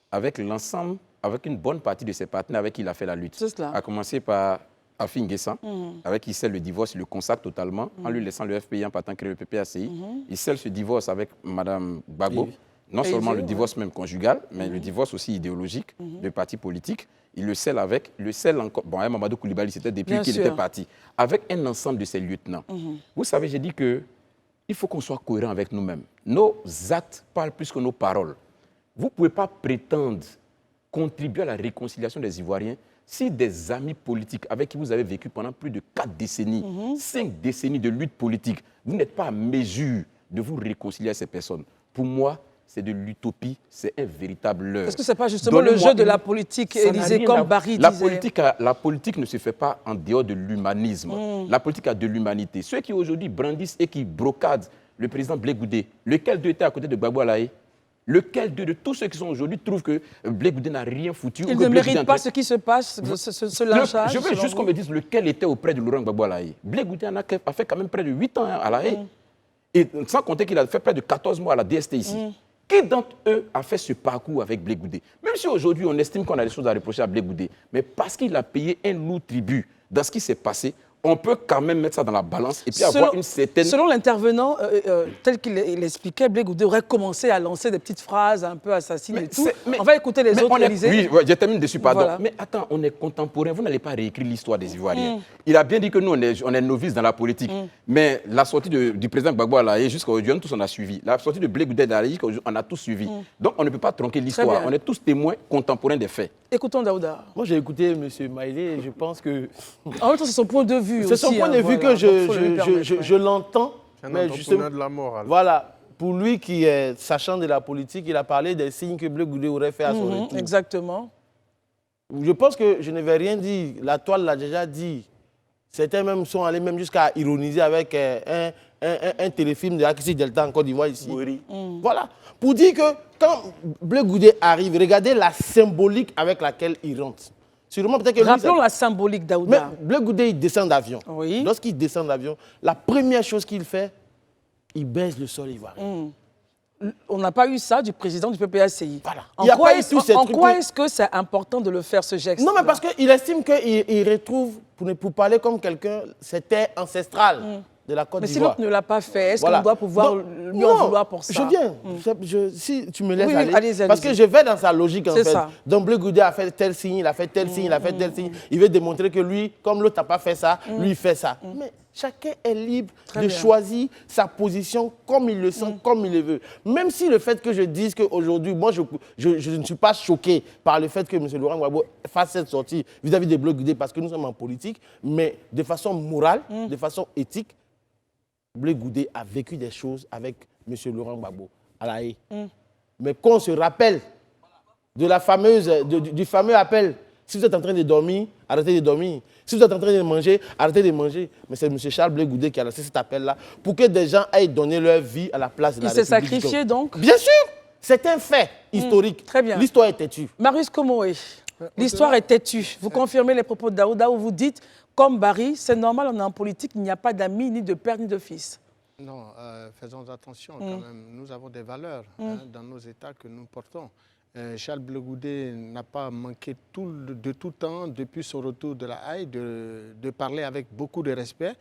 avec l'ensemble, avec une bonne partie de ses partenaires avec qui il a fait la lutte. C'est cela. À commencer par Afi N'Guessan, avec qui il scelle le divorce, il le consacre totalement, en lui laissant le FPI en partant créer le PPACI. Il scelle ce divorce avec Mme Gbagbo. Non seulement le divorce même conjugal, mais le divorce aussi idéologique de partis politiques. Il le scelle avec, encore, bon, Mamadou Koulibaly, c'était depuis qu'il était parti, avec un ensemble de ses lieutenants. Vous savez, j'ai dit que il faut qu'on soit cohérent avec nous-mêmes. Nos actes parlent plus que nos paroles. Vous ne pouvez pas prétendre contribuer à la réconciliation des Ivoiriens si des amis politiques avec qui vous avez vécu pendant plus de 4 décennies, 5 décennies de lutte politique, vous n'êtes pas à mesure de vous réconcilier avec ces personnes. Pour moi, c'est de l'utopie, c'est un véritable leurre. Est-ce que ce n'est pas justement le jeu de la politique, Élysée, comme Barry disait? La politique ne se fait pas en dehors de l'humanisme. La politique a de l'humanité. Ceux qui aujourd'hui brandissent et qui brocadent le président Blé Goudé, lequel d'eux était à côté de Gbagbo à La Haye? Lequel de tous ceux qui sont aujourd'hui trouvent que Blé Goudé n'a rien foutu? Il ne mérite pas ce qui se passe, ce lynchage? Je veux juste qu'on me dise lequel était auprès de Laurent Gbagbo à La Haye. Blé Goudé a fait quand même près de 8 ans à La Haye. Et sans compter qu'il a fait près de 14 mois à la DST ici. Qui d'entre eux a fait ce parcours avec Blé Goudé? Même si aujourd'hui on estime qu'on a des choses à reprocher à Blé Goudé, mais parce qu'il a payé un lourd tribut dans ce qui s'est passé, on peut quand même mettre ça dans la balance et puis avoir une certaine... Selon l'intervenant, tel qu'il expliquait, Blé Goudé aurait commencé à lancer des petites phrases un peu assassines et tout. On va écouter les autres, Élysée. Oui, je termine dessus, pardon. Voilà. Mais attends, on est contemporain, vous n'allez pas réécrire l'histoire des Ivoiriens. Il a bien dit que nous, on est novices dans la politique. Mais la sortie du président Gbagbo à La Haye jusqu'à aujourd'hui, tous on a suivi. La sortie de Blé Goudé à La Haye, on a tous suivi. Donc on ne peut pas tronquer l'histoire. On est tous témoins contemporains des faits. Écoutons Daouda. Moi, j'ai écouté M. Maïlé et je pense que... En même temps, c'est son point de vue aussi. C'est son point de vue que je l'entends. Mais justement, de la morale. Voilà. Pour lui qui est sachant de la politique, il a parlé des signes que Blé Goudé aurait fait à son retour. Exactement. Je pense que je ne vais rien dire. La toile l'a déjà dit. Certains même sont allés même jusqu'à ironiser avec un téléfilm de Akissi Delta en Côte d'Ivoire ici. Oui. Voilà. Pour dire que quand Blé Goudé arrive, regardez la symbolique avec laquelle il rentre. Sûrement, peut-être que rappelons la symbolique, Daouda. Mais Blé Goudé, il descend d'avion. Oui. Lorsqu'il descend d'avion, la première chose qu'il fait, il baise le sol ivoirien. On n'a pas eu ça du président du PPACI. Voilà. En quoi est-ce que c'est important de le faire, ce geste? Non, mais parce qu'il estime qu'il retrouve, pour parler comme quelqu'un, c'était ancestral de la Côte d'Ivoire. Mais si l'autre ne l'a pas fait, est-ce qu'on doit pouvoir lui en vouloir pour ça? Je viens. Si tu me laisses aller. Allez-y. Parce que je vais dans sa logique, en fait. Ça. Donc, Blé Goudé a fait tel signe, il a fait tel signe, il a fait tel signe. Il veut démontrer que lui, comme l'autre n'a pas fait ça, lui, il fait ça. Mais chacun est libre de choisir sa position comme il le sent, comme il le veut. Même si le fait que je dise qu'aujourd'hui, moi, je ne suis pas choqué par le fait que M. Laurent Gbagbo fasse cette sortie vis-à-vis des Blé Goudé parce que nous sommes en politique, mais de façon morale, de façon éthique, Blé Goudé a vécu des choses avec M. Laurent Gbagbo à La Haye. Mais qu'on se rappelle de du fameux appel, si vous êtes en train de dormir, arrêtez de dormir. Si vous êtes en train de manger, arrêtez de manger. Mais c'est M. Charles Blé Goudé qui a lancé cet appel-là pour que des gens aillent donner leur vie à la place de la République. Il s'est sacrifié donc? Bien sûr, c'est un fait historique. Très bien. L'histoire est têtue. Marius Komoé, l'histoire est têtue. Vous confirmez les propos de Daouda où vous dites, comme Barry, c'est normal, on est en politique, il n'y a pas d'amis, ni de père, ni de fils. Non, faisons attention quand même. Nous avons des valeurs dans nos États que nous portons. Charles Blé Goudé n'a pas manqué de tout temps, depuis son retour de la Haye, de parler avec beaucoup de respect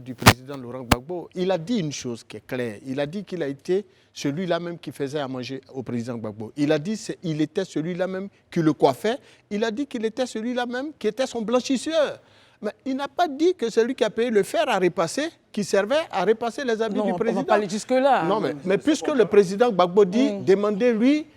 du président Laurent Gbagbo. Il a dit une chose qui est claire. Il a dit qu'il a été celui-là même qui faisait à manger au président Gbagbo. Il a dit qu'il était celui-là même qui le coiffait. Il a dit qu'il était celui-là même qui était son blanchisseur. Mais il n'a pas dit que celui qui a payé le fer à repasser, qui servait à repasser les habits du président. On ne va pas aller jusque-là. Non, mais puisque le président Gbagbo dit, demandez-lui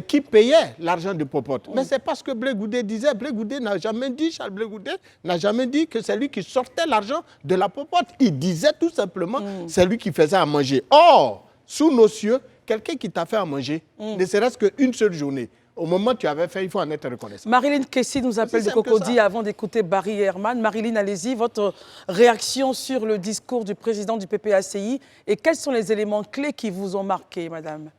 qui payait l'argent de Popote. Mais c'est parce que Blé Goudé disait, Blé Goudé n'a jamais dit, Charles Blé Goudé n'a jamais dit que c'est lui qui sortait l'argent de la Popote. Il disait tout simplement, c'est lui qui faisait à manger. Or, sous nos cieux, quelqu'un qui t'a fait à manger, ne serait-ce qu'une seule journée, au moment où tu avais fait, il faut en être reconnaissant. Marilyn Kessi nous appelle de Cocody avant d'écouter Barry Herman. Marilyn, allez-y, votre réaction sur le discours du président du PPACI et quels sont les éléments clés qui vous ont marqué, madame?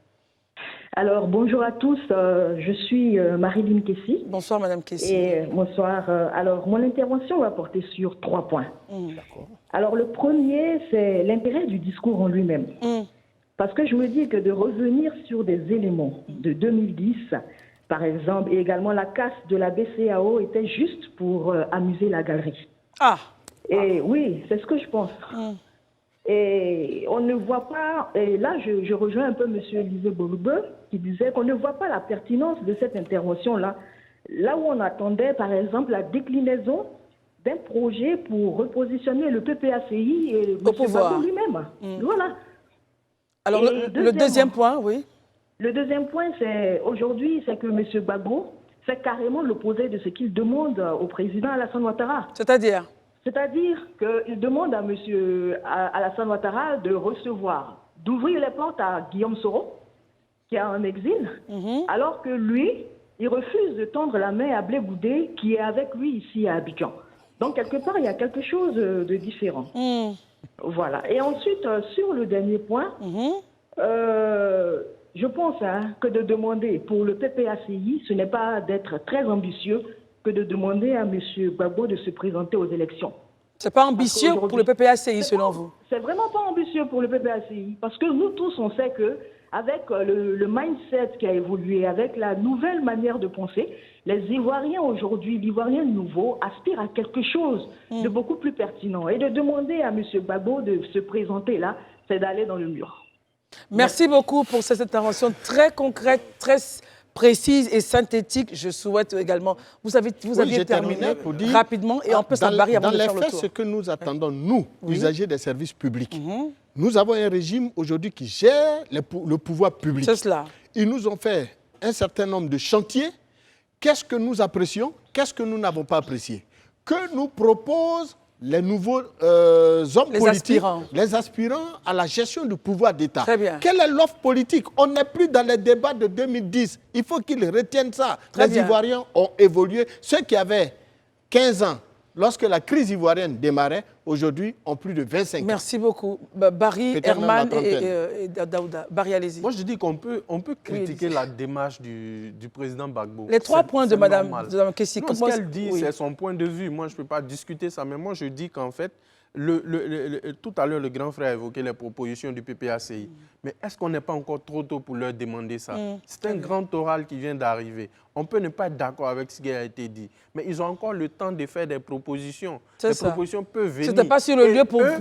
Alors, bonjour à tous, je suis Marilyn Kessi. Bonsoir, madame Kessi. Et bonsoir. Alors, mon intervention va porter sur 3 points. D'accord. Alors, le premier, c'est l'intérêt du discours en lui-même. Parce que je me dis que de revenir sur des éléments de 2010, par exemple, et également la casse de la BCEAO était juste pour amuser la galerie. Et oui, c'est ce que je pense. Et on ne voit pas, et là je rejoins un peu M. Élisée Boloube qui disait qu'on ne voit pas la pertinence de cette intervention-là. Là où on attendait par exemple la déclinaison d'un projet pour repositionner le PPACI et au pouvoir lui-même. Voilà. Alors le deuxième point, oui. Le deuxième point, c'est aujourd'hui, c'est que M. Gbagbo fait carrément l'opposé de ce qu'il demande au président Alassane Ouattara. C'est-à-dire qu'il demande à M. Alassane Ouattara de recevoir, d'ouvrir les portes à Guillaume Soro, qui est en exil, alors que lui, il refuse de tendre la main à Blé Goudé, qui est avec lui ici à Abidjan. Donc, quelque part, il y a quelque chose de différent. Voilà. Et ensuite, sur le dernier point, je pense que de demander pour le PPACI, ce n'est pas d'être très ambitieux que de demander à M. Gbagbo de se présenter aux élections. C'est pas ambitieux pour le PPACI, selon vous? C'est vraiment pas ambitieux pour le PPACI, parce que nous tous, on sait que avec le mindset qui a évolué, avec la nouvelle manière de penser, les Ivoiriens aujourd'hui, l'Ivoirien nouveau, aspire à quelque chose de beaucoup plus pertinent. Et de demander à M. Gbagbo de se présenter là, c'est d'aller dans le mur. Merci beaucoup pour cette intervention très concrète, très précise et synthétique. Je souhaite également... Vous aviez terminé pour dire, rapidement et on peut s'embarrer avant de faire le tour. Dans les faits, ce que nous attendons, nous, usagers des services publics, nous avons un régime aujourd'hui qui gère le pouvoir public. C'est cela. Ils nous ont fait un certain nombre de chantiers. Qu'est-ce que nous apprécions? Qu'est-ce que nous n'avons pas apprécié? Que nous proposent les nouveaux hommes politiques, les aspirants à la gestion du pouvoir d'État. Très bien. Quelle est l'offre politique? On n'est plus dans les débats de 2010. Il faut qu'ils retiennent ça. Les Ivoiriens ont évolué. Ceux qui avaient 15 ans, lorsque la crise ivoirienne démarrait, aujourd'hui ont plus de 25 ans. Merci beaucoup. Barry, Herman et Daouda. Barry, allez-y. Moi, je dis qu'on peut critiquer la démarche du président Gbagbo. Les 3 points de Mme Kessi. Ce qu'elle dit, c'est son point de vue. Moi, je ne peux pas discuter ça, mais moi, je dis qu'en fait, tout à l'heure, le grand frère a évoqué les propositions du PPACI. Mais est-ce qu'on n'est pas encore trop tôt pour leur demander ça? C'est un grand oral qui vient d'arriver. On peut ne pas être d'accord avec ce qui a été dit, mais ils ont encore le temps de faire des propositions. Les propositions peuvent venir. Ce n'était pas sur le lieu pour eux,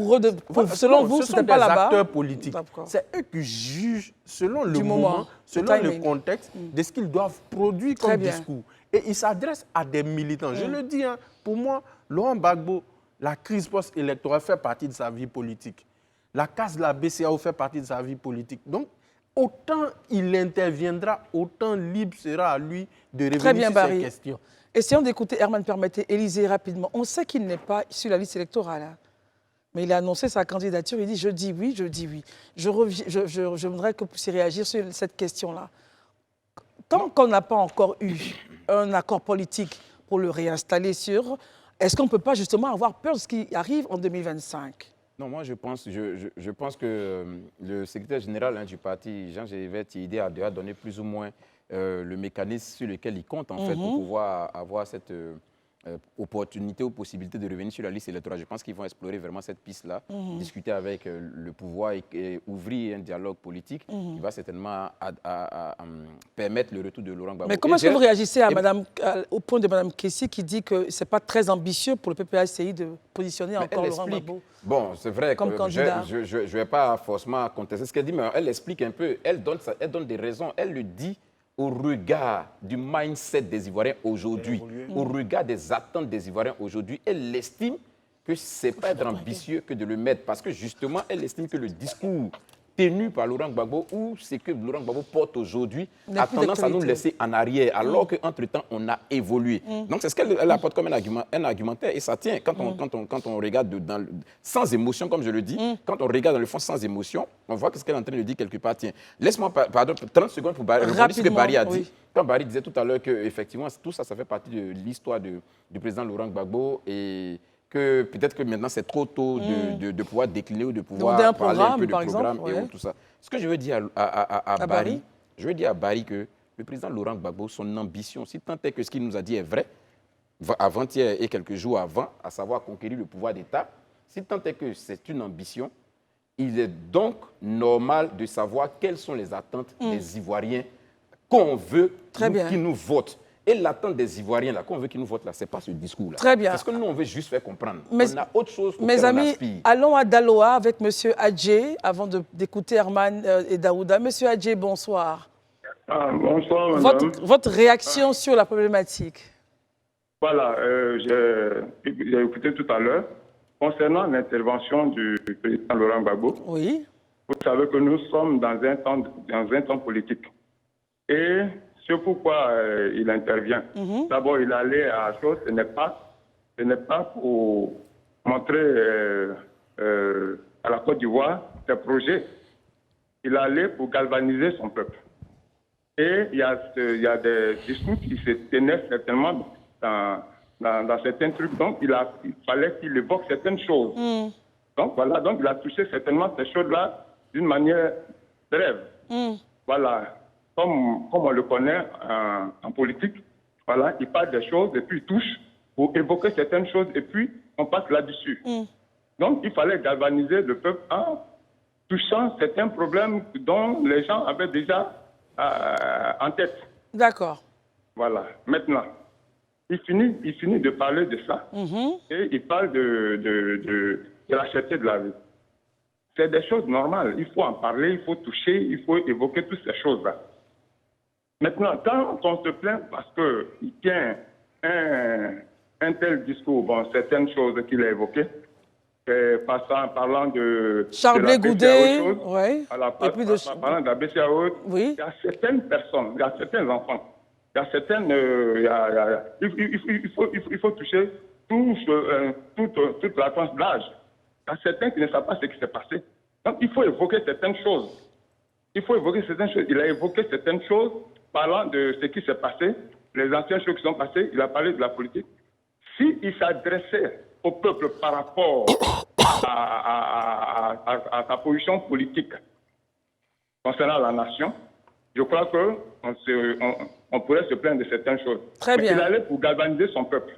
selon vous, ce n'était pas là-bas. Ce sont des acteurs politiques. C'est eux qui jugent selon le moment, selon le contexte, de ce qu'ils doivent produire comme discours. Et ils s'adressent à des militants. Je le dis, pour moi, Laurent Gbagbo, la crise post-électorale fait partie de sa vie politique. La casse de la BCEAO fait partie de sa vie politique. Donc, autant il interviendra, autant libre sera à lui de revenir sur ces questions. Essayons d'écouter Herman, permettez, Élisée, rapidement. On sait qu'il n'est pas sur la liste électorale, mais il a annoncé sa candidature. Il dit « je dis oui, je dis oui ». Je voudrais que vous puissiez réagir sur cette question-là. Tant qu'on n'a pas encore eu un accord politique pour le réinstaller sur... Est-ce qu'on ne peut pas justement avoir peur de ce qui arrive en 2025 ? Non, moi je pense que le secrétaire général du parti, Jean-Gévert Tidé, a déjà donné plus ou moins le mécanisme sur lequel il compte en fait pour pouvoir avoir cette opportunité ou possibilité de revenir sur la liste électorale. Je pense qu'ils vont explorer vraiment cette piste-là, discuter avec le pouvoir et ouvrir un dialogue politique qui va certainement permettre le retour de Laurent Gbagbo. Mais comment est-ce que vous réagissez au point de Mme Kessi qui dit que ce n'est pas très ambitieux pour le PPACI de positionner encore Laurent Gbagbo bon, c'est vrai comme candidat. Je ne vais pas forcément contester ce qu'elle dit, mais elle explique un peu, elle donne des raisons, elle le dit au regard du mindset des Ivoiriens aujourd'hui, au regard des attentes des Ivoiriens aujourd'hui. Elle estime que ce n'est pas être ambitieux que de le mettre, parce que justement, elle estime que le discours tenu par Laurent Gbagbo ou ce que Laurent Gbagbo porte aujourd'hui a plus tendance à nous d'actualité. laisser en arrière, alors qu'entre-temps, on a évolué. Donc, c'est ce qu'elle apporte comme un argumentaire, et ça tient. Quand on regarde sans émotion, comme je le dis, quand on regarde dans le fond sans émotion, on voit que ce qu'elle est en train de dire quelque part tient. Laisse-moi, pardon, 30 secondes pour rebondir ce que Barry a dit. Oui. Quand Barry disait tout à l'heure qu'effectivement, tout ça, ça fait partie de l'histoire du président Laurent Gbagbo et que peut-être que maintenant, c'est trop tôt de pouvoir décliner ou de pouvoir Demander un parler un peu programme, de par programme exemple, et ouais. tout ça. Ce que je veux dire à Barry, je veux dire à Barry que le président Laurent Gbagbo, son ambition, si tant est que ce qu'il nous a dit est vrai, avant-hier et quelques jours avant, à savoir conquérir le pouvoir d'État, si tant est que c'est une ambition, il est donc normal de savoir quelles sont les attentes des Ivoiriens qu'on veut qu'ils nous votent. Et l'attente des Ivoiriens, là, qu'on veut qu'ils nous votent, là, ce n'est pas ce discours-là. Très bien. Parce que nous, on veut juste faire comprendre. Mais- on a autre chose auquel Mes on amis, aspire. allons à Daloa avec M. Adjé, avant d'écouter Herman et Daouda. M. Adjé, bonsoir. Bonsoir, madame. Votre réaction sur la problématique. Voilà, j'ai écouté tout à l'heure. Concernant l'intervention du président Laurent Gbagbo, Oui. vous savez que nous sommes dans un temps politique. Et c'est pourquoi il intervient. D'abord, il allait à chose, ce n'est pas pour montrer à la Côte d'Ivoire ses projets. Il allait pour galvaniser son peuple. Et il y a des discours qui se tenaient certainement dans certains trucs. Donc, il fallait qu'il évoque certaines choses. Donc, voilà. Donc, il a touché certainement ces choses-là d'une manière brève. Voilà. Comme on le connaît en politique, voilà, il parle des choses et puis il touche pour évoquer certaines choses et puis on passe là-dessus. Donc, il fallait galvaniser le peuple en touchant certains problèmes dont les gens avaient déjà en tête. D'accord. Voilà. Maintenant, il finit de parler de ça et il parle de la cherté de la vie. C'est des choses normales. Il faut en parler, il faut toucher, il faut évoquer toutes ces choses-là. Maintenant, quand on se plaint parce qu'il tient un tel discours, bon, certaines choses qu'il a évoquées, parlant de Charles de la Blé Goudet, BCAO chose, ouais. et puis parlant de la BCAO, Oui. il y a certaines personnes, il y a certains enfants, il y a certaines, il faut toucher toute la tranche d'âge. Il y a certains qui ne savent pas ce qui s'est passé. Donc il faut évoquer certaines choses. Il faut évoquer certaines choses. Il a évoqué certaines choses parlant de ce qui s'est passé, les anciennes choses qui sont passées. Il a parlé de la politique. S'il s'adressait au peuple par rapport à sa position politique concernant la nation, je crois qu'on pourrait se plaindre de certaines choses. Très bien. Mais il allait pour galvaniser son peuple.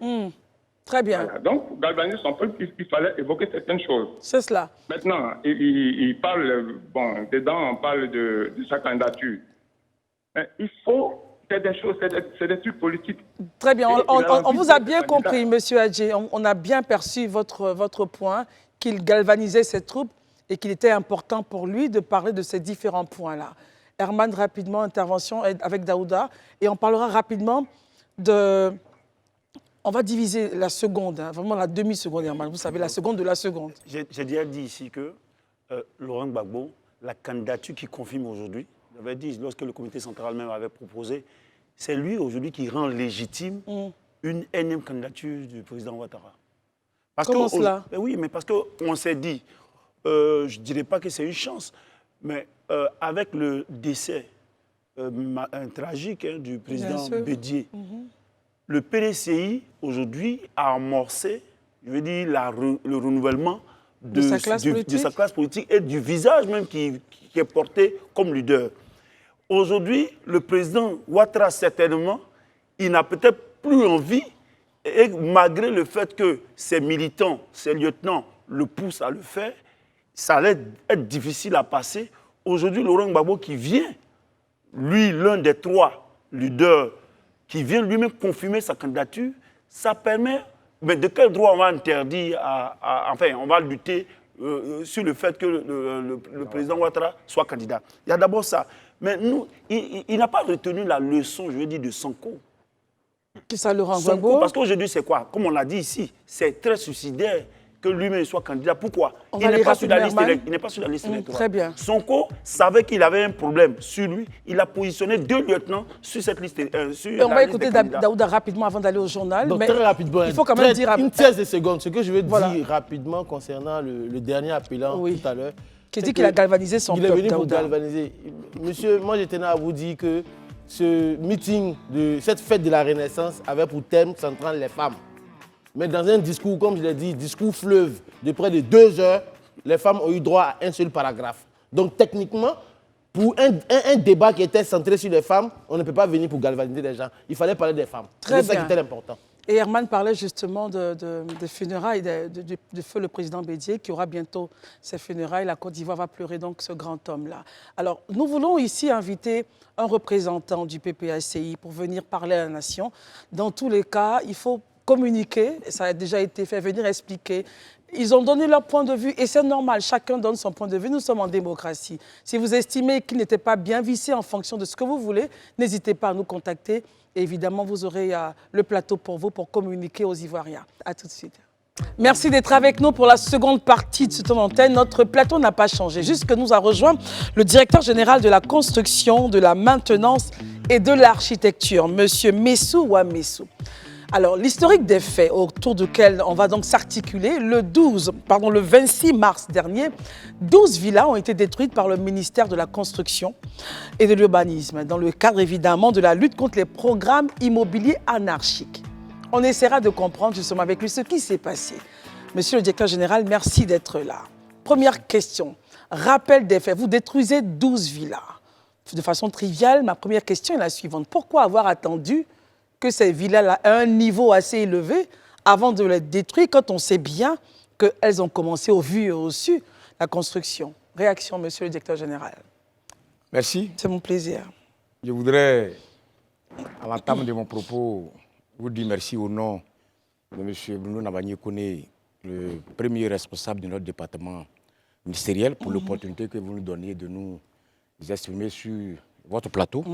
Très bien. Voilà. Donc, pour galvaniser son peuple, il fallait évoquer certaines choses. C'est cela. Maintenant, il parle, bon, dedans, on parle de sa candidature. Mais il faut, c'est des choses, c'est des trucs politiques. Très bien. Et On vous a bien candidat. compris, Monsieur Adjé. On a bien perçu votre point, qu'il galvanisait ses troupes et qu'il était important pour lui de parler de ces différents points-là. Herman, rapidement, intervention avec Daouda. Et on parlera rapidement de... On va diviser la seconde, hein, vraiment la demi-seconde, Herman. Vous savez, la seconde de la seconde. J'ai déjà dit ici que Laurent Gbagbo, la candidature qu'il confirme aujourd'hui, j'avais dit lorsque le comité central même avait proposé, c'est lui aujourd'hui qui rend légitime une énième candidature du président Ouattara. Comment cela? Oui, mais parce qu'on s'est dit, je ne dirais pas que c'est une chance, mais avec le décès tragique du président Bédié, le PDCI aujourd'hui a amorcé, je veux dire, le renouvellement de sa classe politique et du visage même qui est porté comme leader. Aujourd'hui, le président Ouattara, certainement, il n'a peut-être plus envie, et malgré le fait que ses militants, ses lieutenants le poussent à le faire, ça allait être difficile à passer. Aujourd'hui, Laurent Gbagbo qui vient, lui, l'un des trois leaders, qui vient lui-même confirmer sa candidature, ça permet, mais de quel droit on va interdire, enfin, on va lutter sur le fait que le président Ouattara soit candidat. Il y a d'abord ça. Mais nous, il n'a pas retenu la leçon, je veux dire, de Sonko. Qui ça, Laurent Gbagbo? Parce qu'aujourd'hui, c'est quoi? Comme on l'a dit ici, c'est très suicidaire. que lui-même soit candidat. Pourquoi? On Il va n'est aller pas sur la liste rapidement, il n'est pas sur la liste électorale. Très bien. Sonko savait qu'il avait un problème sur lui. Il a positionné 2 lieutenants sur cette liste. Et on va écouter Daouda rapidement avant d'aller au journal. Donc, mais très rapidement, il faut quand même dire... une dizaine de secondes. Ce que je veux Voilà. dire rapidement concernant le dernier appelant tout à l'heure. Qui dit qu'il a galvanisé son peuple. Il est venu pour Daouda. galvaniser. Monsieur, moi je tenais à vous dire que ce meeting, cette fête de la Renaissance avait pour thème central les femmes. Mais dans un discours, comme je l'ai dit, discours fleuve de près de 2 heures, les femmes ont eu droit à un seul paragraphe. Donc techniquement, pour un débat qui était centré sur les femmes, on ne peut pas venir pour galvaniser les gens. Il fallait parler des femmes. C'est ça qui était important. Et Herman parlait justement des funérailles de feu le président Bédié, qui aura bientôt ses funérailles. La Côte d'Ivoire va pleurer donc ce grand homme-là. Alors, nous voulons ici inviter un représentant du PPACI pour venir parler à la nation. Dans tous les cas, il faut communiquer, ça a déjà été fait, venir expliquer. Ils ont donné leur point de vue et c'est normal, chacun donne son point de vue. Nous sommes en démocratie. Si vous estimez qu'il n'était pas bien vissé en fonction de ce que vous voulez, n'hésitez pas à nous contacter. Et évidemment, vous aurez le plateau pour vous pour communiquer aux Ivoiriens. À tout de suite. Merci d'être avec nous pour la seconde partie de ce temps d'antenne. Notre plateau n'a pas changé. Juste que nous a rejoint le directeur général de la construction, de la maintenance et de l'architecture, M. Messou Ouamessou. Alors, l'historique des faits autour duquel on va donc s'articuler, le 26 mars dernier, 12 villas ont été détruites par le ministère de la Construction et de l'Urbanisme, dans le cadre évidemment de la lutte contre les programmes immobiliers anarchiques. On essaiera de comprendre justement avec lui ce qui s'est passé. Monsieur le directeur général, merci d'être là. Première question, rappel des faits. Vous détruisez 12 villas. De façon triviale, ma première question est la suivante. Pourquoi avoir attendu que ces villas-là aient un niveau assez élevé avant de les détruire quand on sait bien qu'elles ont commencé au vu et au su la construction? Réaction, monsieur le directeur général. Merci. C'est mon plaisir. Je voudrais, à l'entame de mon propos, vous dire merci au nom de M. Bruno Nabagné-Koné, le premier responsable de notre département ministériel, pour l'opportunité que vous nous donnez de nous exprimer sur votre plateau.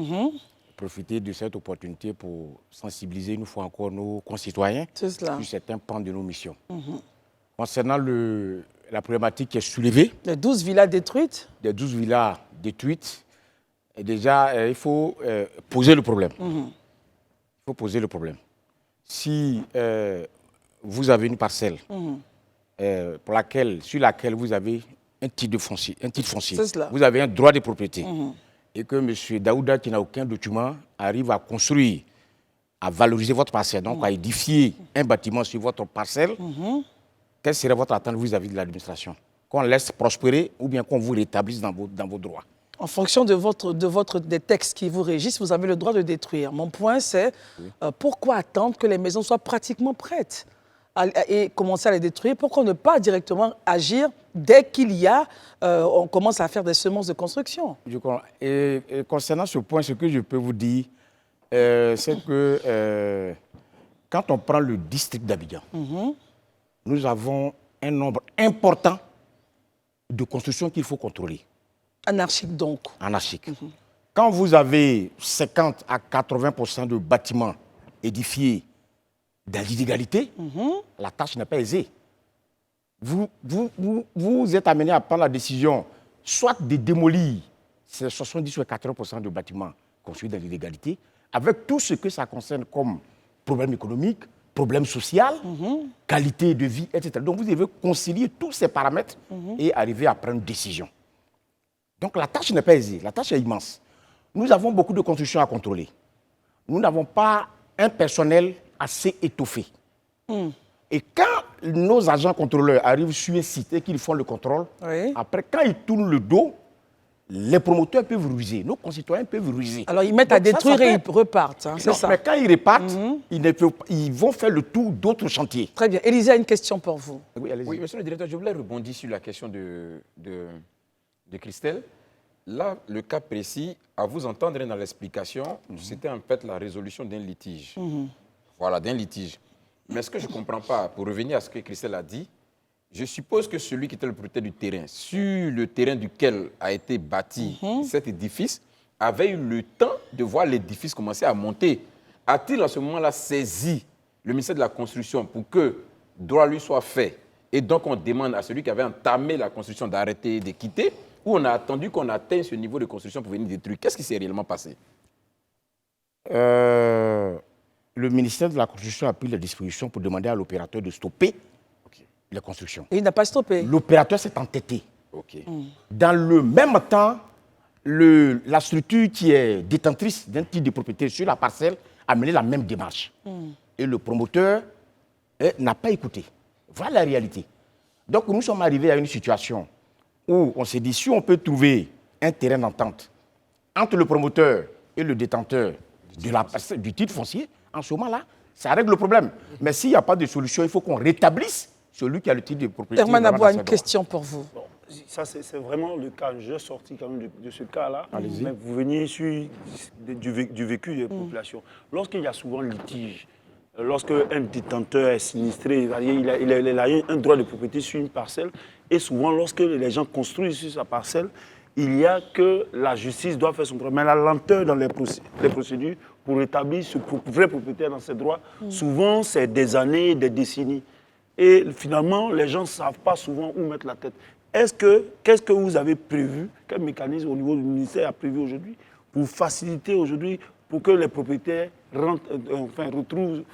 Profiter de cette opportunité pour sensibiliser une fois encore nos concitoyens sur certains pans de nos missions. Concernant la problématique qui est soulevée, les 12 villas détruites. Les 12 villas détruites, et déjà, il faut poser le problème. Il faut poser le problème. Si vous avez une parcelle sur laquelle vous avez un titre foncier, vous avez un droit de propriété, et que M. Daouda, qui n'a aucun document, arrive à construire, à valoriser votre parcelle, donc à édifier un bâtiment sur votre parcelle, quelle serait votre attente vis-à-vis de l'administration? Qu'on laisse prospérer ou bien qu'on vous rétablisse dans vos droits? En fonction des textes qui vous régissent, vous avez le droit de détruire. Mon point, c'est pourquoi attendre que les maisons soient pratiquement prêtes et commencer à les détruire? Pourquoi ne pas directement agir dès qu'il y a, on commence à faire des semences de construction? Et concernant ce point, ce que je peux vous dire, c'est que quand on prend le district d'Abidjan, nous avons un nombre important de constructions qu'il faut contrôler. Anarchique donc. Anarchique. Quand vous avez 50 à 80% de bâtiments édifiés dans l'illégalité, la tâche n'est pas aisée. Vous êtes amené à prendre la décision soit de démolir ces 70 ou 80% de bâtiments construits dans l'illégalité, avec tout ce que ça concerne comme problème économique, problème social, qualité de vie, etc. Donc vous devez concilier tous ces paramètres et arriver à prendre une décision. Donc la tâche n'est pas aisée, la tâche est immense. Nous avons beaucoup de constructions à contrôler. Nous n'avons pas un personnel assez étoffé. Et quand nos agents contrôleurs arrivent sur un site et qu'ils font le contrôle, après, quand ils tournent le dos, les promoteurs peuvent ruser, nos concitoyens peuvent ruser. Alors ils mettent à détruire et ils repartent, hein, c'est ça. Mais quand ils repartent, ils vont faire le tour d'autres chantiers. Très bien. Élisée a une question pour vous. Oui, monsieur le directeur, je voulais rebondir sur la question de Christelle. Là, le cas précis, à vous entendre dans l'explication, c'était en fait la résolution d'un litige. Voilà, d'un litige. Mais ce que je ne comprends pas, pour revenir à ce que Christelle a dit, je suppose que celui qui était le propriétaire du terrain, sur le terrain duquel a été bâti cet édifice, avait eu le temps de voir l'édifice commencer à monter. A-t-il à ce moment-là saisi le ministère de la Construction pour que droit lui soit fait Et donc, on demande à celui qui avait entamé la construction d'arrêter de quitter, ou on a attendu qu'on atteigne ce niveau de construction pour venir détruire. Qu'est-ce qui s'est réellement passé? Le ministère de la Construction a pris les dispositions pour demander à l'opérateur de stopper les constructions. Et il n'a pas stoppé. L'opérateur s'est entêté. Ok. Dans le même temps, la structure qui est détentrice d'un titre de propriété sur la parcelle a mené la même démarche. Et le promoteur n'a pas écouté. Voilà la réalité. Donc nous sommes arrivés à une situation où on s'est dit, si on peut trouver un terrain d'entente entre le promoteur et le détenteur du titre foncier, en ce moment-là, ça règle le problème. Mais s'il n'y a pas de solution, il faut qu'on rétablisse celui qui a le titre de propriété. Herman Aboua, une question pour vous. Bon, ça, c'est vraiment le cas. J'ai sorti quand même de ce cas-là. Mais vous veniez sur du vécu des populations. Lorsqu'il y a souvent litige, lorsqu'un détenteur est sinistré, il a un droit de propriété sur une parcelle, et souvent, lorsque les gens construisent sur sa parcelle, il y a que la justice doit faire son travail. Mais la lenteur dans les procédures pour établir ce vrai propriétaire dans ses droits, souvent, c'est des années, des décennies. Et finalement, les gens ne savent pas souvent où mettre la tête. Qu'est-ce que vous avez prévu, quel mécanisme au niveau du ministère a prévu aujourd'hui pour faciliter aujourd'hui, pour que les propriétaires retrouvent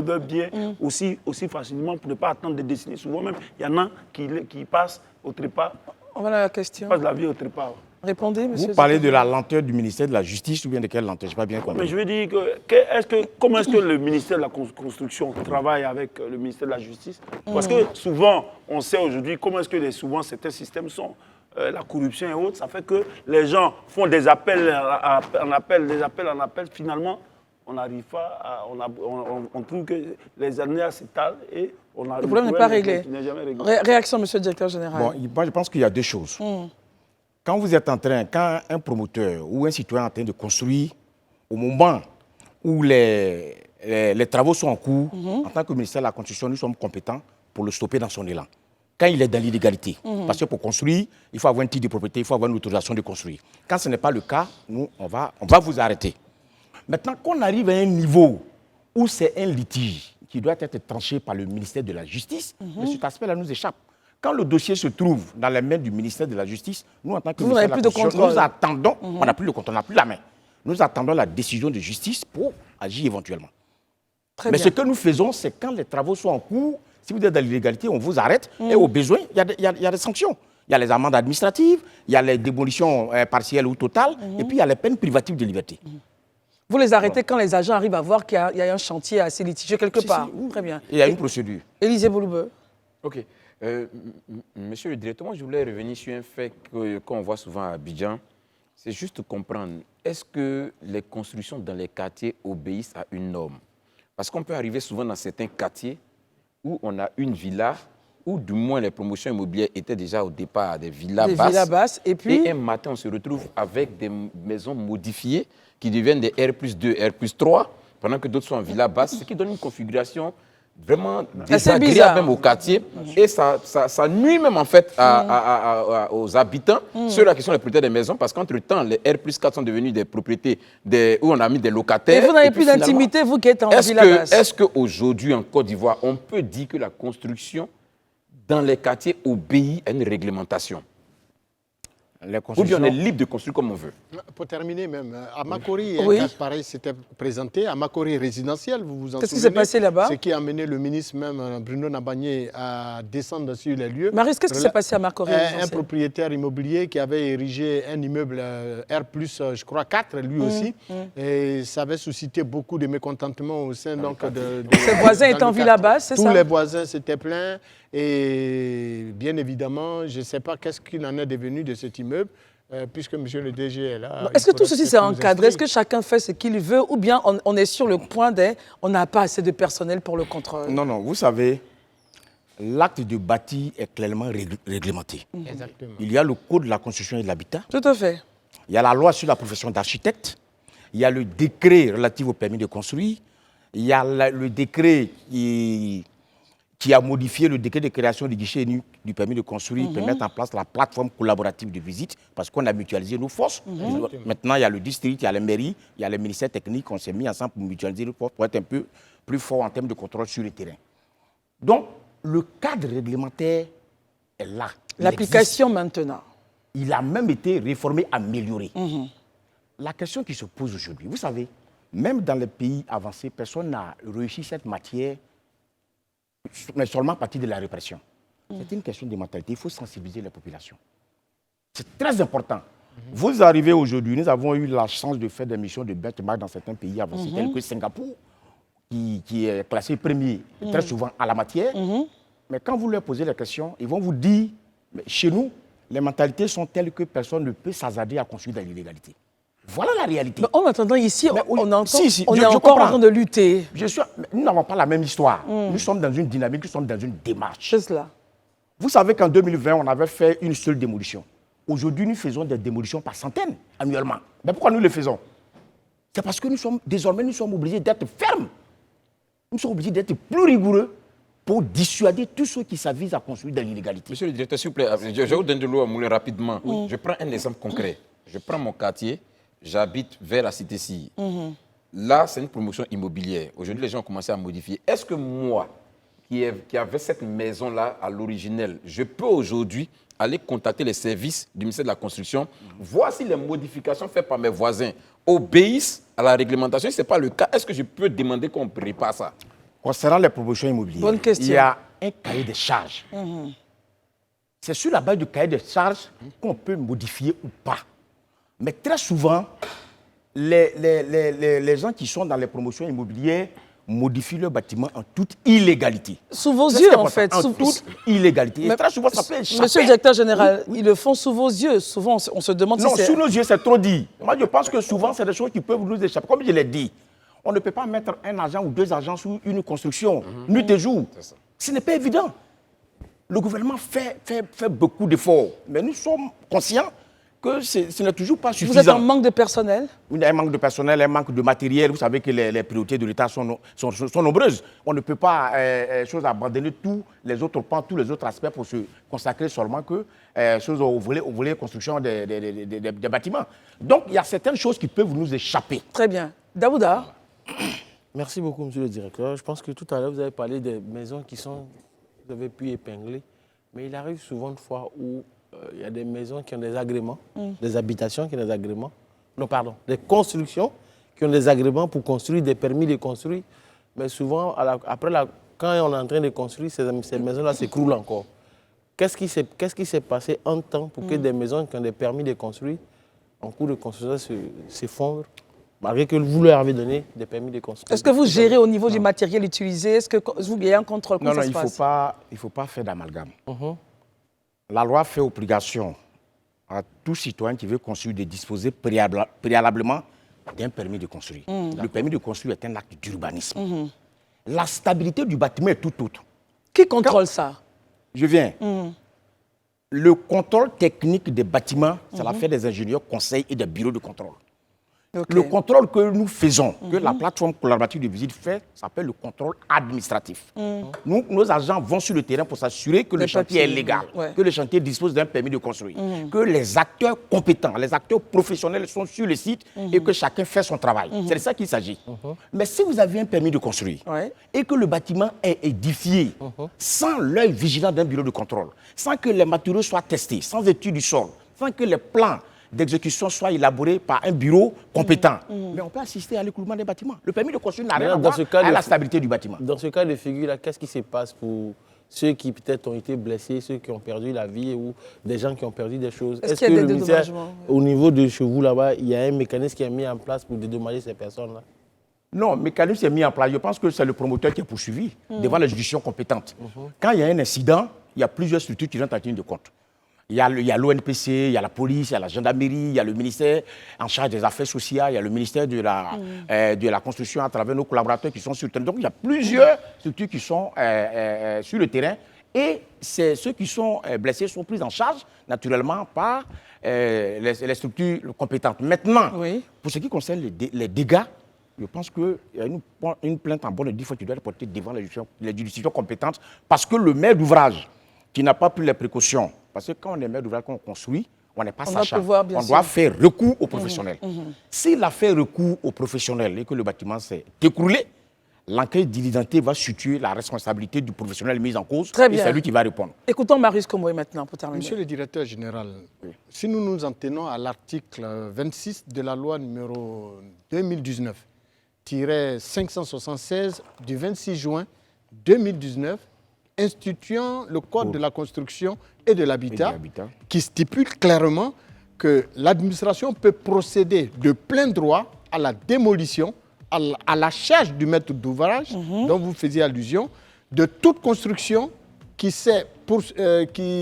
leur bien aussi facilement pour ne pas attendre des décennies. Souvent même, il y en a qui passent au trépas. Voilà la question. Qui passent la vie au trépas. Répondez, monsieur. Vous parlez de la lenteur du ministère de la Justice ou bien de quelle lenteur? Je n'ai pas bien compris. Mais je veux dire, comment est-ce que le ministère de la Construction travaille avec le ministère de la Justice? Parce que souvent, on sait aujourd'hui comment est-ce que souvent certains systèmes sont. La corruption et autres, ça fait que les gens font des appels en appel, finalement, on n'arrive pas on trouve que les années s'étalent et on a... Le problème n'est pas réglé. Réaction, monsieur le directeur général. Bon, moi, je pense qu'il y a deux choses. Quand vous êtes quand un promoteur ou un citoyen est en train de construire, au moment où les travaux sont en cours, en tant que ministère de la Construction, nous sommes compétents pour le stopper dans son élan. Quand il est dans l'illégalité. Parce que pour construire, il faut avoir un titre de propriété, il faut avoir une autorisation de construire. Quand ce n'est pas le cas, nous, on va vous arrêter. Maintenant, qu'on arrive à un niveau où c'est un litige qui doit être tranché par le ministère de la Justice, mais cet aspect-là nous échappe. Quand le dossier se trouve dans les mains du ministère de la Justice, nous, en tant que ministère de la Constitution, nous attendons, on n'a plus le contrôle, on n'a plus la main. Nous attendons la décision de justice pour agir éventuellement. Mais ce que nous faisons, c'est quand les travaux sont en cours, si vous êtes dans l'illégalité, on vous arrête et au besoin, il y a des sanctions. Il y a les amendes administratives, il y a les démolitions partielles ou totales, et puis il y a les peines privatives de liberté. Vous les arrêtez quand les agents arrivent à voir qu'il y a un chantier assez litigieux quelque part. Très bien. Il y a une procédure. Élisée Bouloube. OK. Monsieur le directeur, moi je voulais revenir sur un fait qu'on voit souvent à Abidjan. C'est juste comprendre, est-ce que les constructions dans les quartiers obéissent à une norme? Parce qu'on peut arriver souvent dans certains quartiers où on a une villa, où du moins les promotions immobilières étaient déjà au départ des villas basses. Et puis, et un matin, on se retrouve avec des maisons modifiées qui deviennent des R+2, R+3, pendant que d'autres sont en villa basse, ce qui donne une configuration vraiment désagréable même au quartier. Et ça nuit même en fait aux habitants, ceux-là qui sont les propriétaires des maisons, parce qu'entre-temps, les R+4 sont devenus des propriétés où on a mis des locataires. Et vous n'avez plus d'intimité, vous qui êtes en villa basse. Est-ce qu'aujourd'hui, en Côte d'Ivoire, on peut dire que la construction dans les quartiers obéit à une réglementation? Ou bien on est libre de construire comme on veut? Pour terminer même, à Makori, un cas pareil s'était présenté, à Makori résidentiel, vous vous en souvenez? Qu'est-ce qui s'est passé là-bas? Ce qui a amené le ministre même, Bruno Nabagné, à descendre sur les lieux. Maryse, qu'est-ce qui s'est passé à Makori résidentiel? Un propriétaire immobilier qui avait érigé un immeuble R+, je crois, 4, lui aussi, et ça avait suscité beaucoup de mécontentement au sein donc, de ses voisins étaient en villa basse, c'est ça? Tous les voisins s'étaient plaints. Et bien évidemment, je ne sais pas qu'est-ce qu'il en est devenu de cet immeuble, puisque M. le DG est là. Est-ce que tout ceci c'est encadré? Est-ce que chacun fait ce qu'il veut? Ou bien on est sur le point on n'a pas assez de personnel pour le contrôle? Non, vous savez, l'acte de bâti est clairement réglementé. Exactement. Il y a le code de la construction et de l'habitat. Tout à fait. Il y a la loi sur la profession d'architecte. Il y a le décret relatif au permis de construire. Il y a le décret qui a modifié le décret de création du guichet unique du permis de construire pour mettre en place la plateforme collaborative de visite parce qu'on a mutualisé nos forces. Maintenant, il y a le district, il y a les mairies, il y a les ministères techniques. On s'est mis ensemble pour mutualiser nos forces pour être un peu plus fort en termes de contrôle sur le terrain. Donc, le cadre réglementaire est là. L'application maintenant. Il a même été réformé, amélioré. La question qui se pose aujourd'hui, vous savez, même dans les pays avancés, personne n'a réussi cette matière, mais seulement à partir de la répression. C'est une question de mentalité. Il faut sensibiliser les populations. C'est très important. Vous arrivez aujourd'hui, nous avons eu la chance de faire des missions de benchmark dans certains pays avancés, tels que Singapour, qui est classé premier très souvent à la matière. Mais quand vous leur posez la question, ils vont vous dire, mais chez nous, les mentalités sont telles que personne ne peut s'hasarder à construire dans l'illégalité. Voilà la réalité. Mais en attendant, ici, on est je encore comprends. en train de lutter. Nous n'avons pas la même histoire. Nous sommes dans une dynamique, nous sommes dans une démarche. C'est cela. Vous savez qu'en 2020, on avait fait une seule démolition. Aujourd'hui, nous faisons des démolitions par centaines annuellement. Mais pourquoi nous les faisons? C'est parce que désormais, nous sommes obligés d'être fermes. Nous sommes obligés d'être plus rigoureux pour dissuader tous ceux qui s'avisent à construire de l'illégalité. Monsieur le directeur, s'il vous plaît, je vais vous donner de l'eau à mouler rapidement. Je prends un exemple concret. Je prends mon quartier, j'habite vers la cité Sille. Là, c'est une promotion immobilière. Aujourd'hui, les gens ont commencé à modifier. Est-ce que moi, qui avait cette maison-là à l'originel, je peux aujourd'hui aller contacter les services du ministère de la Construction, voir si les modifications faites par mes voisins obéissent à la réglementation? Si ce n'est pas le cas, est-ce que je peux demander qu'on prépare ça? Concernant les promotions immobilières, bonne question. Il y a un cahier de charges. C'est sur la base du cahier de charges qu'on peut modifier ou pas. Mais très souvent, les gens qui sont dans les promotions immobilières modifient leur bâtiment en toute illégalité. Sous vos yeux, en fait. En toute illégalité. Et très souvent, ça peut échapper. Monsieur le directeur général, ils le font sous vos yeux. Souvent, on se demande si c'est... Non, sous nos yeux, c'est trop dit. Moi, je pense que souvent, c'est des choses qui peuvent nous échapper. Comme je l'ai dit, on ne peut pas mettre un agent ou deux agents sous une construction, nuit et jour. Ce n'est pas évident. Le gouvernement fait beaucoup d'efforts. Mais nous sommes conscients que ce n'est toujours pas suffisant. Vous êtes en manque de personnel? Il y a un manque de personnel, un manque de matériel. Vous savez que les priorités de l'État sont nombreuses. On ne peut pas abandonner tous les autres pans, tous les autres aspects pour se consacrer seulement au volet construction des bâtiments. Donc, il y a certaines choses qui peuvent nous échapper. Très bien. Daouda? Merci beaucoup, monsieur le directeur. Je pense que tout à l'heure, vous avez parlé des maisons vous avez pu épingler. Mais il arrive souvent une fois où il y a des maisons qui ont des agréments, des habitations qui ont des agréments. Non, pardon, des constructions qui ont des agréments pour construire, des permis de construire. Mais souvent, quand on est en train de construire, ces maisons-là s'écroulent encore. Qu'est-ce qui s'est passé en temps pour que des maisons qui ont des permis de construire, en cours de construction, s'effondrent, malgré que vous leur avez donné des permis de construire? Est-ce que vous gérez au niveau du matériel utilisé? Est-ce que vous avez un contrôle? Non, il ne faut pas faire d'amalgame. La loi fait obligation à tout citoyen qui veut construire de disposer préalablement d'un permis de construire. Le permis de construire est un acte d'urbanisme. La stabilité du bâtiment est tout autre. Qui contrôle ça? Je viens. Le contrôle technique des bâtiments, c'est l'affaire des ingénieurs conseils et des bureaux de contrôle. Okay. Le contrôle que nous faisons, que la plateforme collaborative de visite fait, s'appelle le contrôle administratif. Nos agents vont sur le terrain pour s'assurer que le chantier est légal, que le chantier dispose d'un permis de construire, que les acteurs compétents, les acteurs professionnels sont sur le site et que chacun fait son travail. C'est de ça qu'il s'agit. Mais si vous avez un permis de construire et que le bâtiment est édifié sans l'œil vigilant d'un bureau de contrôle, sans que les matériaux soient testés, sans étude du sol, sans que les plans d'exécution soit élaboré par un bureau compétent. Mais on peut assister à l'écoulement des bâtiments. Le permis de construire n'a rien à voir avec la stabilité du bâtiment. Dans ce cas de figure-là, qu'est-ce qui se passe pour ceux qui peut-être ont été blessés, ceux qui ont perdu la vie ou des gens qui ont perdu des choses? Est-ce que le ministère, au niveau de chez vous là-bas, il y a un mécanisme qui est mis en place pour dédommager ces personnes-là? Non, le mécanisme est mis en place. Je pense que c'est le promoteur qui est poursuivi devant les juridictions compétentes. Quand il y a un incident, il y a plusieurs structures qui rentrent en ligne de compte. Il y a l'ONPC, il y a la police, il y a la gendarmerie, il y a le ministère en charge des affaires sociales, il y a le ministère de la construction à travers nos collaborateurs qui sont sur le terrain. Donc il y a plusieurs structures qui sont sur le terrain et ceux qui sont blessés sont pris en charge naturellement par les structures compétentes. Maintenant, pour ce qui concerne les dégâts, je pense qu'il y a une plainte en bonne et due fois qui doit être portée devant les juridictions compétentes parce que le maire d'ouvrage qui n'a pas pris les précautions, parce que quand on est maire d'ouvrage, quand on construit, on n'est pas sachant. On doit faire recours aux professionnels. S'il a fait recours aux professionnels et que le bâtiment s'est écroulé, l'enquête diligentée va situer la responsabilité du professionnel mis en cause. Très et bien. c'est lui qui va répondre. Écoutons Marius Komboé maintenant pour terminer. Monsieur le directeur général, si nous nous en tenons à l'article 26 de la loi numéro 2019-576 du 26 juin 2019, instituant le Code de la construction et de l'habitat, qui stipule clairement que l'administration peut procéder de plein droit à la démolition, à la charge du maître d'ouvrage, dont vous faisiez allusion, de toute construction qui s'est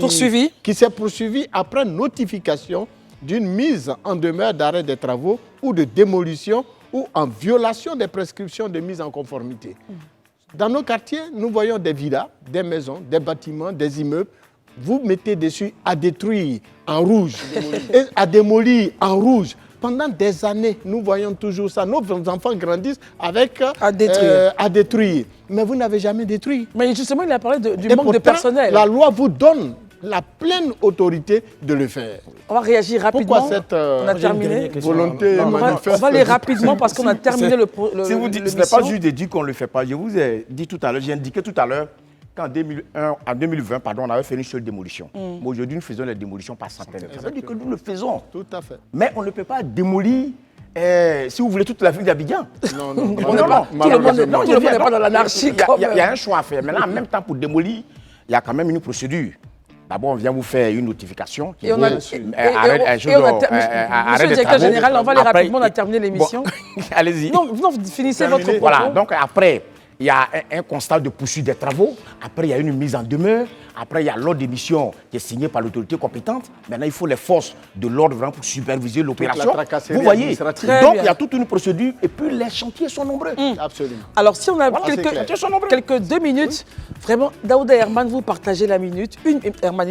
poursuivie après notification d'une mise en demeure d'arrêt des travaux ou de démolition ou en violation des prescriptions de mise en conformité. Dans nos quartiers, nous voyons des villas, des maisons, des bâtiments, des immeubles. Vous mettez dessus à détruire en rouge et à démolir en rouge. Pendant des années, nous voyons toujours ça. Nos enfants grandissent avec à détruire. Mais vous n'avez jamais détruit. Mais justement, il a parlé du Et manque de pourtant, personnel. La loi vous donne la pleine autorité de le faire. On va réagir rapidement. Pourquoi cette on a terminé. volonté manifeste? On va aller rapidement parce qu'on a terminé le Si vous dites, ce n'est pas juste de dire qu'on ne le fait pas. Je vous ai dit tout à l'heure, j'ai indiqué tout à l'heure qu'en 2020, on avait fait une seule démolition. Mais aujourd'hui, nous faisons les démolitions par centaines. Ça veut dire que nous le faisons. Tout à fait. Mais on ne peut pas démolir, si vous voulez, toute la ville d'Abidjan. Non. Tout le monde n'est pas dans l'anarchie. Il y a un choix à faire. Maintenant, en même temps, pour démolir, il y a quand même une procédure. D'abord, on vient vous faire une notification qui Monsieur le directeur général, on va aller rapidement, on a terminé l'émission. Allez-y. Non, finissez votre propos. Voilà, donc après, il y a un constat de poursuite des travaux. Après, il y a une mise en demeure. Après, il y a l'ordre d'émission qui est signé par l'autorité compétente. Maintenant, il faut les forces de l'ordre vraiment pour superviser l'opération. Vous voyez, donc il y a toute une procédure. Et puis, les chantiers sont nombreux. Absolument. Alors, si on a quelques 2 minutes, vraiment, Daouda Herman, vous partagez la minute. Une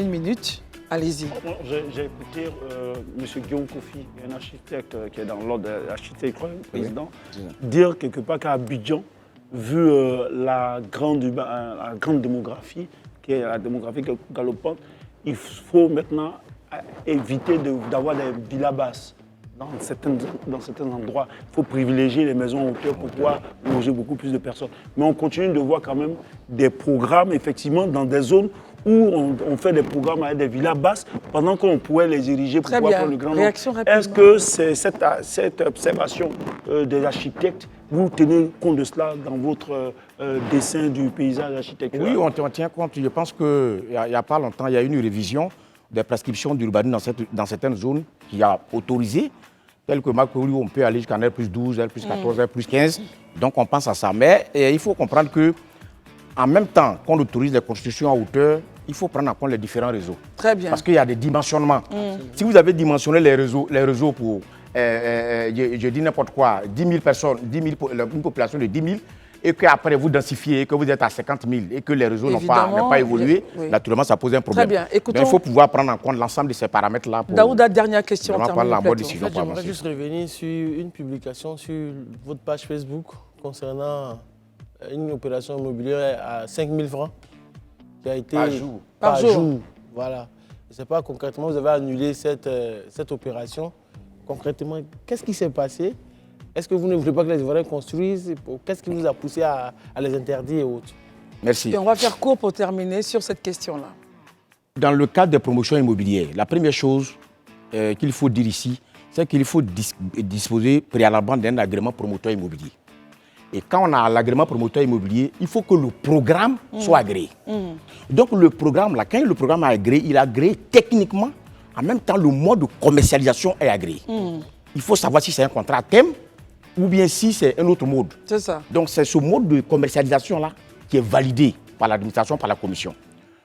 minute. Allez-y. J'ai écouté M. Guillaume Kofi, un architecte qui est dans l'ordre d'architecte, président, dire quelque part qu'à Abidjan, vu la grande démographie, qui est la démographie galopante, il faut maintenant éviter d'avoir des villas basses dans certains endroits. Il faut privilégier les maisons en hauteur pour pouvoir loger beaucoup plus de personnes. Mais on continue de voir quand même des programmes, effectivement, dans des zones où on fait des programmes avec des villas basses pendant qu'on pourrait les diriger pour pouvoir prendre le grand nombre. Est-ce que c'est cette observation des architectes, vous tenez compte de cela dans votre dessin du paysage architectural? Oui, on tient compte. Je pense qu'il n'y a pas longtemps, il y a eu une révision des prescriptions d'urbanisme dans certaines zones qui a autorisé, tel que Macron, on peut aller jusqu'à R+12, R+14, R+15. Donc on pense à ça. Mais il faut comprendre que en même temps qu'on autorise les constructions en hauteur, il faut prendre en compte les différents réseaux. Très bien. Parce qu'il y a des dimensionnements. Si vous avez dimensionné les réseaux pour, je dis n'importe quoi, 10 000 personnes, une population de 10 000, et qu'après vous densifiez, et que vous êtes à 50 000, et que les réseaux n'ont pas évolué, naturellement ça pose un problème. Très bien. Écoutons, mais il faut pouvoir prendre en compte l'ensemble de ces paramètres-là. Daouda, dernière question. J'aimerais juste revenir sur une publication sur votre page Facebook concernant une opération immobilière à 5 000 francs qui a été par jour. Voilà. Je ne sais pas concrètement, vous avez annulé cette opération. Concrètement, qu'est-ce qui s'est passé? Est-ce que vous ne voulez pas que les Ivoiriens construisent? Qu'est-ce qui vous a poussé à les interdire et autres? Merci. Et on va faire court pour terminer sur cette question-là. Dans le cadre des promotions immobilières, la première chose qu'il faut dire ici, c'est qu'il faut disposer préalablement d'un agrément promoteur immobilier. Et quand on a l'agrément promoteur immobilier, il faut que le programme soit agréé. Donc le programme, là, quand le programme est agréé, il est agréé techniquement. En même temps, le mode de commercialisation est agréé. Il faut savoir si c'est un contrat à thème ou bien si c'est un autre mode. C'est ça. Donc c'est ce mode de commercialisation-là qui est validé par l'administration, par la commission.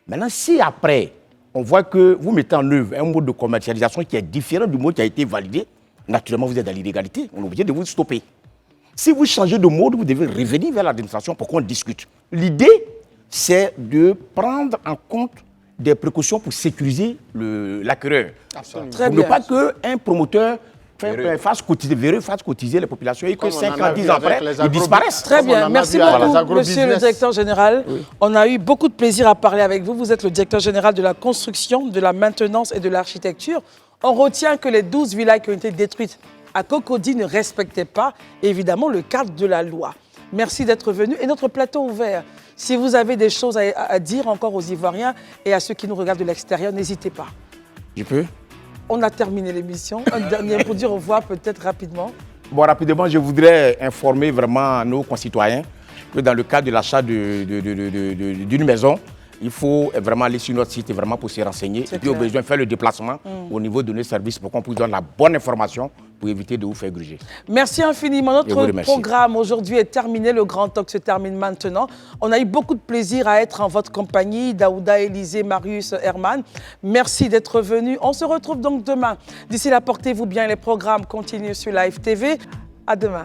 Maintenant, si après, on voit que vous mettez en œuvre un mode de commercialisation qui est différent du mode qui a été validé, naturellement, vous êtes dans l'illégalité. On est obligé de vous stopper. Si vous changez de mode, vous devez revenir vers l'administration pour qu'on discute. L'idée, c'est de prendre en compte des précautions pour sécuriser l'acquéreur. Pour ne pas qu'un promoteur fasse cotiser les populations et que 5 ans, 10 ans après, ils disparaissent. Très bien. Merci beaucoup, monsieur le directeur général. Oui. On a eu beaucoup de plaisir à parler avec vous. Vous êtes le directeur général de la construction, de la maintenance et de l'architecture. On retient que les 12 villas qui ont été détruites à Cocody ne respectaient pas, évidemment, le cadre de la loi. Merci d'être venu. Et notre plateau ouvert. Si vous avez des choses à dire encore aux Ivoiriens et à ceux qui nous regardent de l'extérieur, n'hésitez pas. Je peux? On a terminé l'émission. Un dernier pour dire au revoir peut-être rapidement. Bon, rapidement, je voudrais informer vraiment nos concitoyens que dans le cadre de l'achat d'une maison, il faut vraiment aller sur notre site vraiment pour se renseigner et puis au besoin faire le déplacement au niveau de nos services pour qu'on puisse donner la bonne information pour éviter de vous faire gruger. Merci infiniment. Notre programme aujourd'hui est terminé. Le Grand Talk se termine maintenant. On a eu beaucoup de plaisir à être en votre compagnie. Daouda, Élisée, Marius, Herman. Merci d'être venus. On se retrouve donc demain. D'ici là, portez-vous bien. Les programmes continuent sur Live TV. À demain.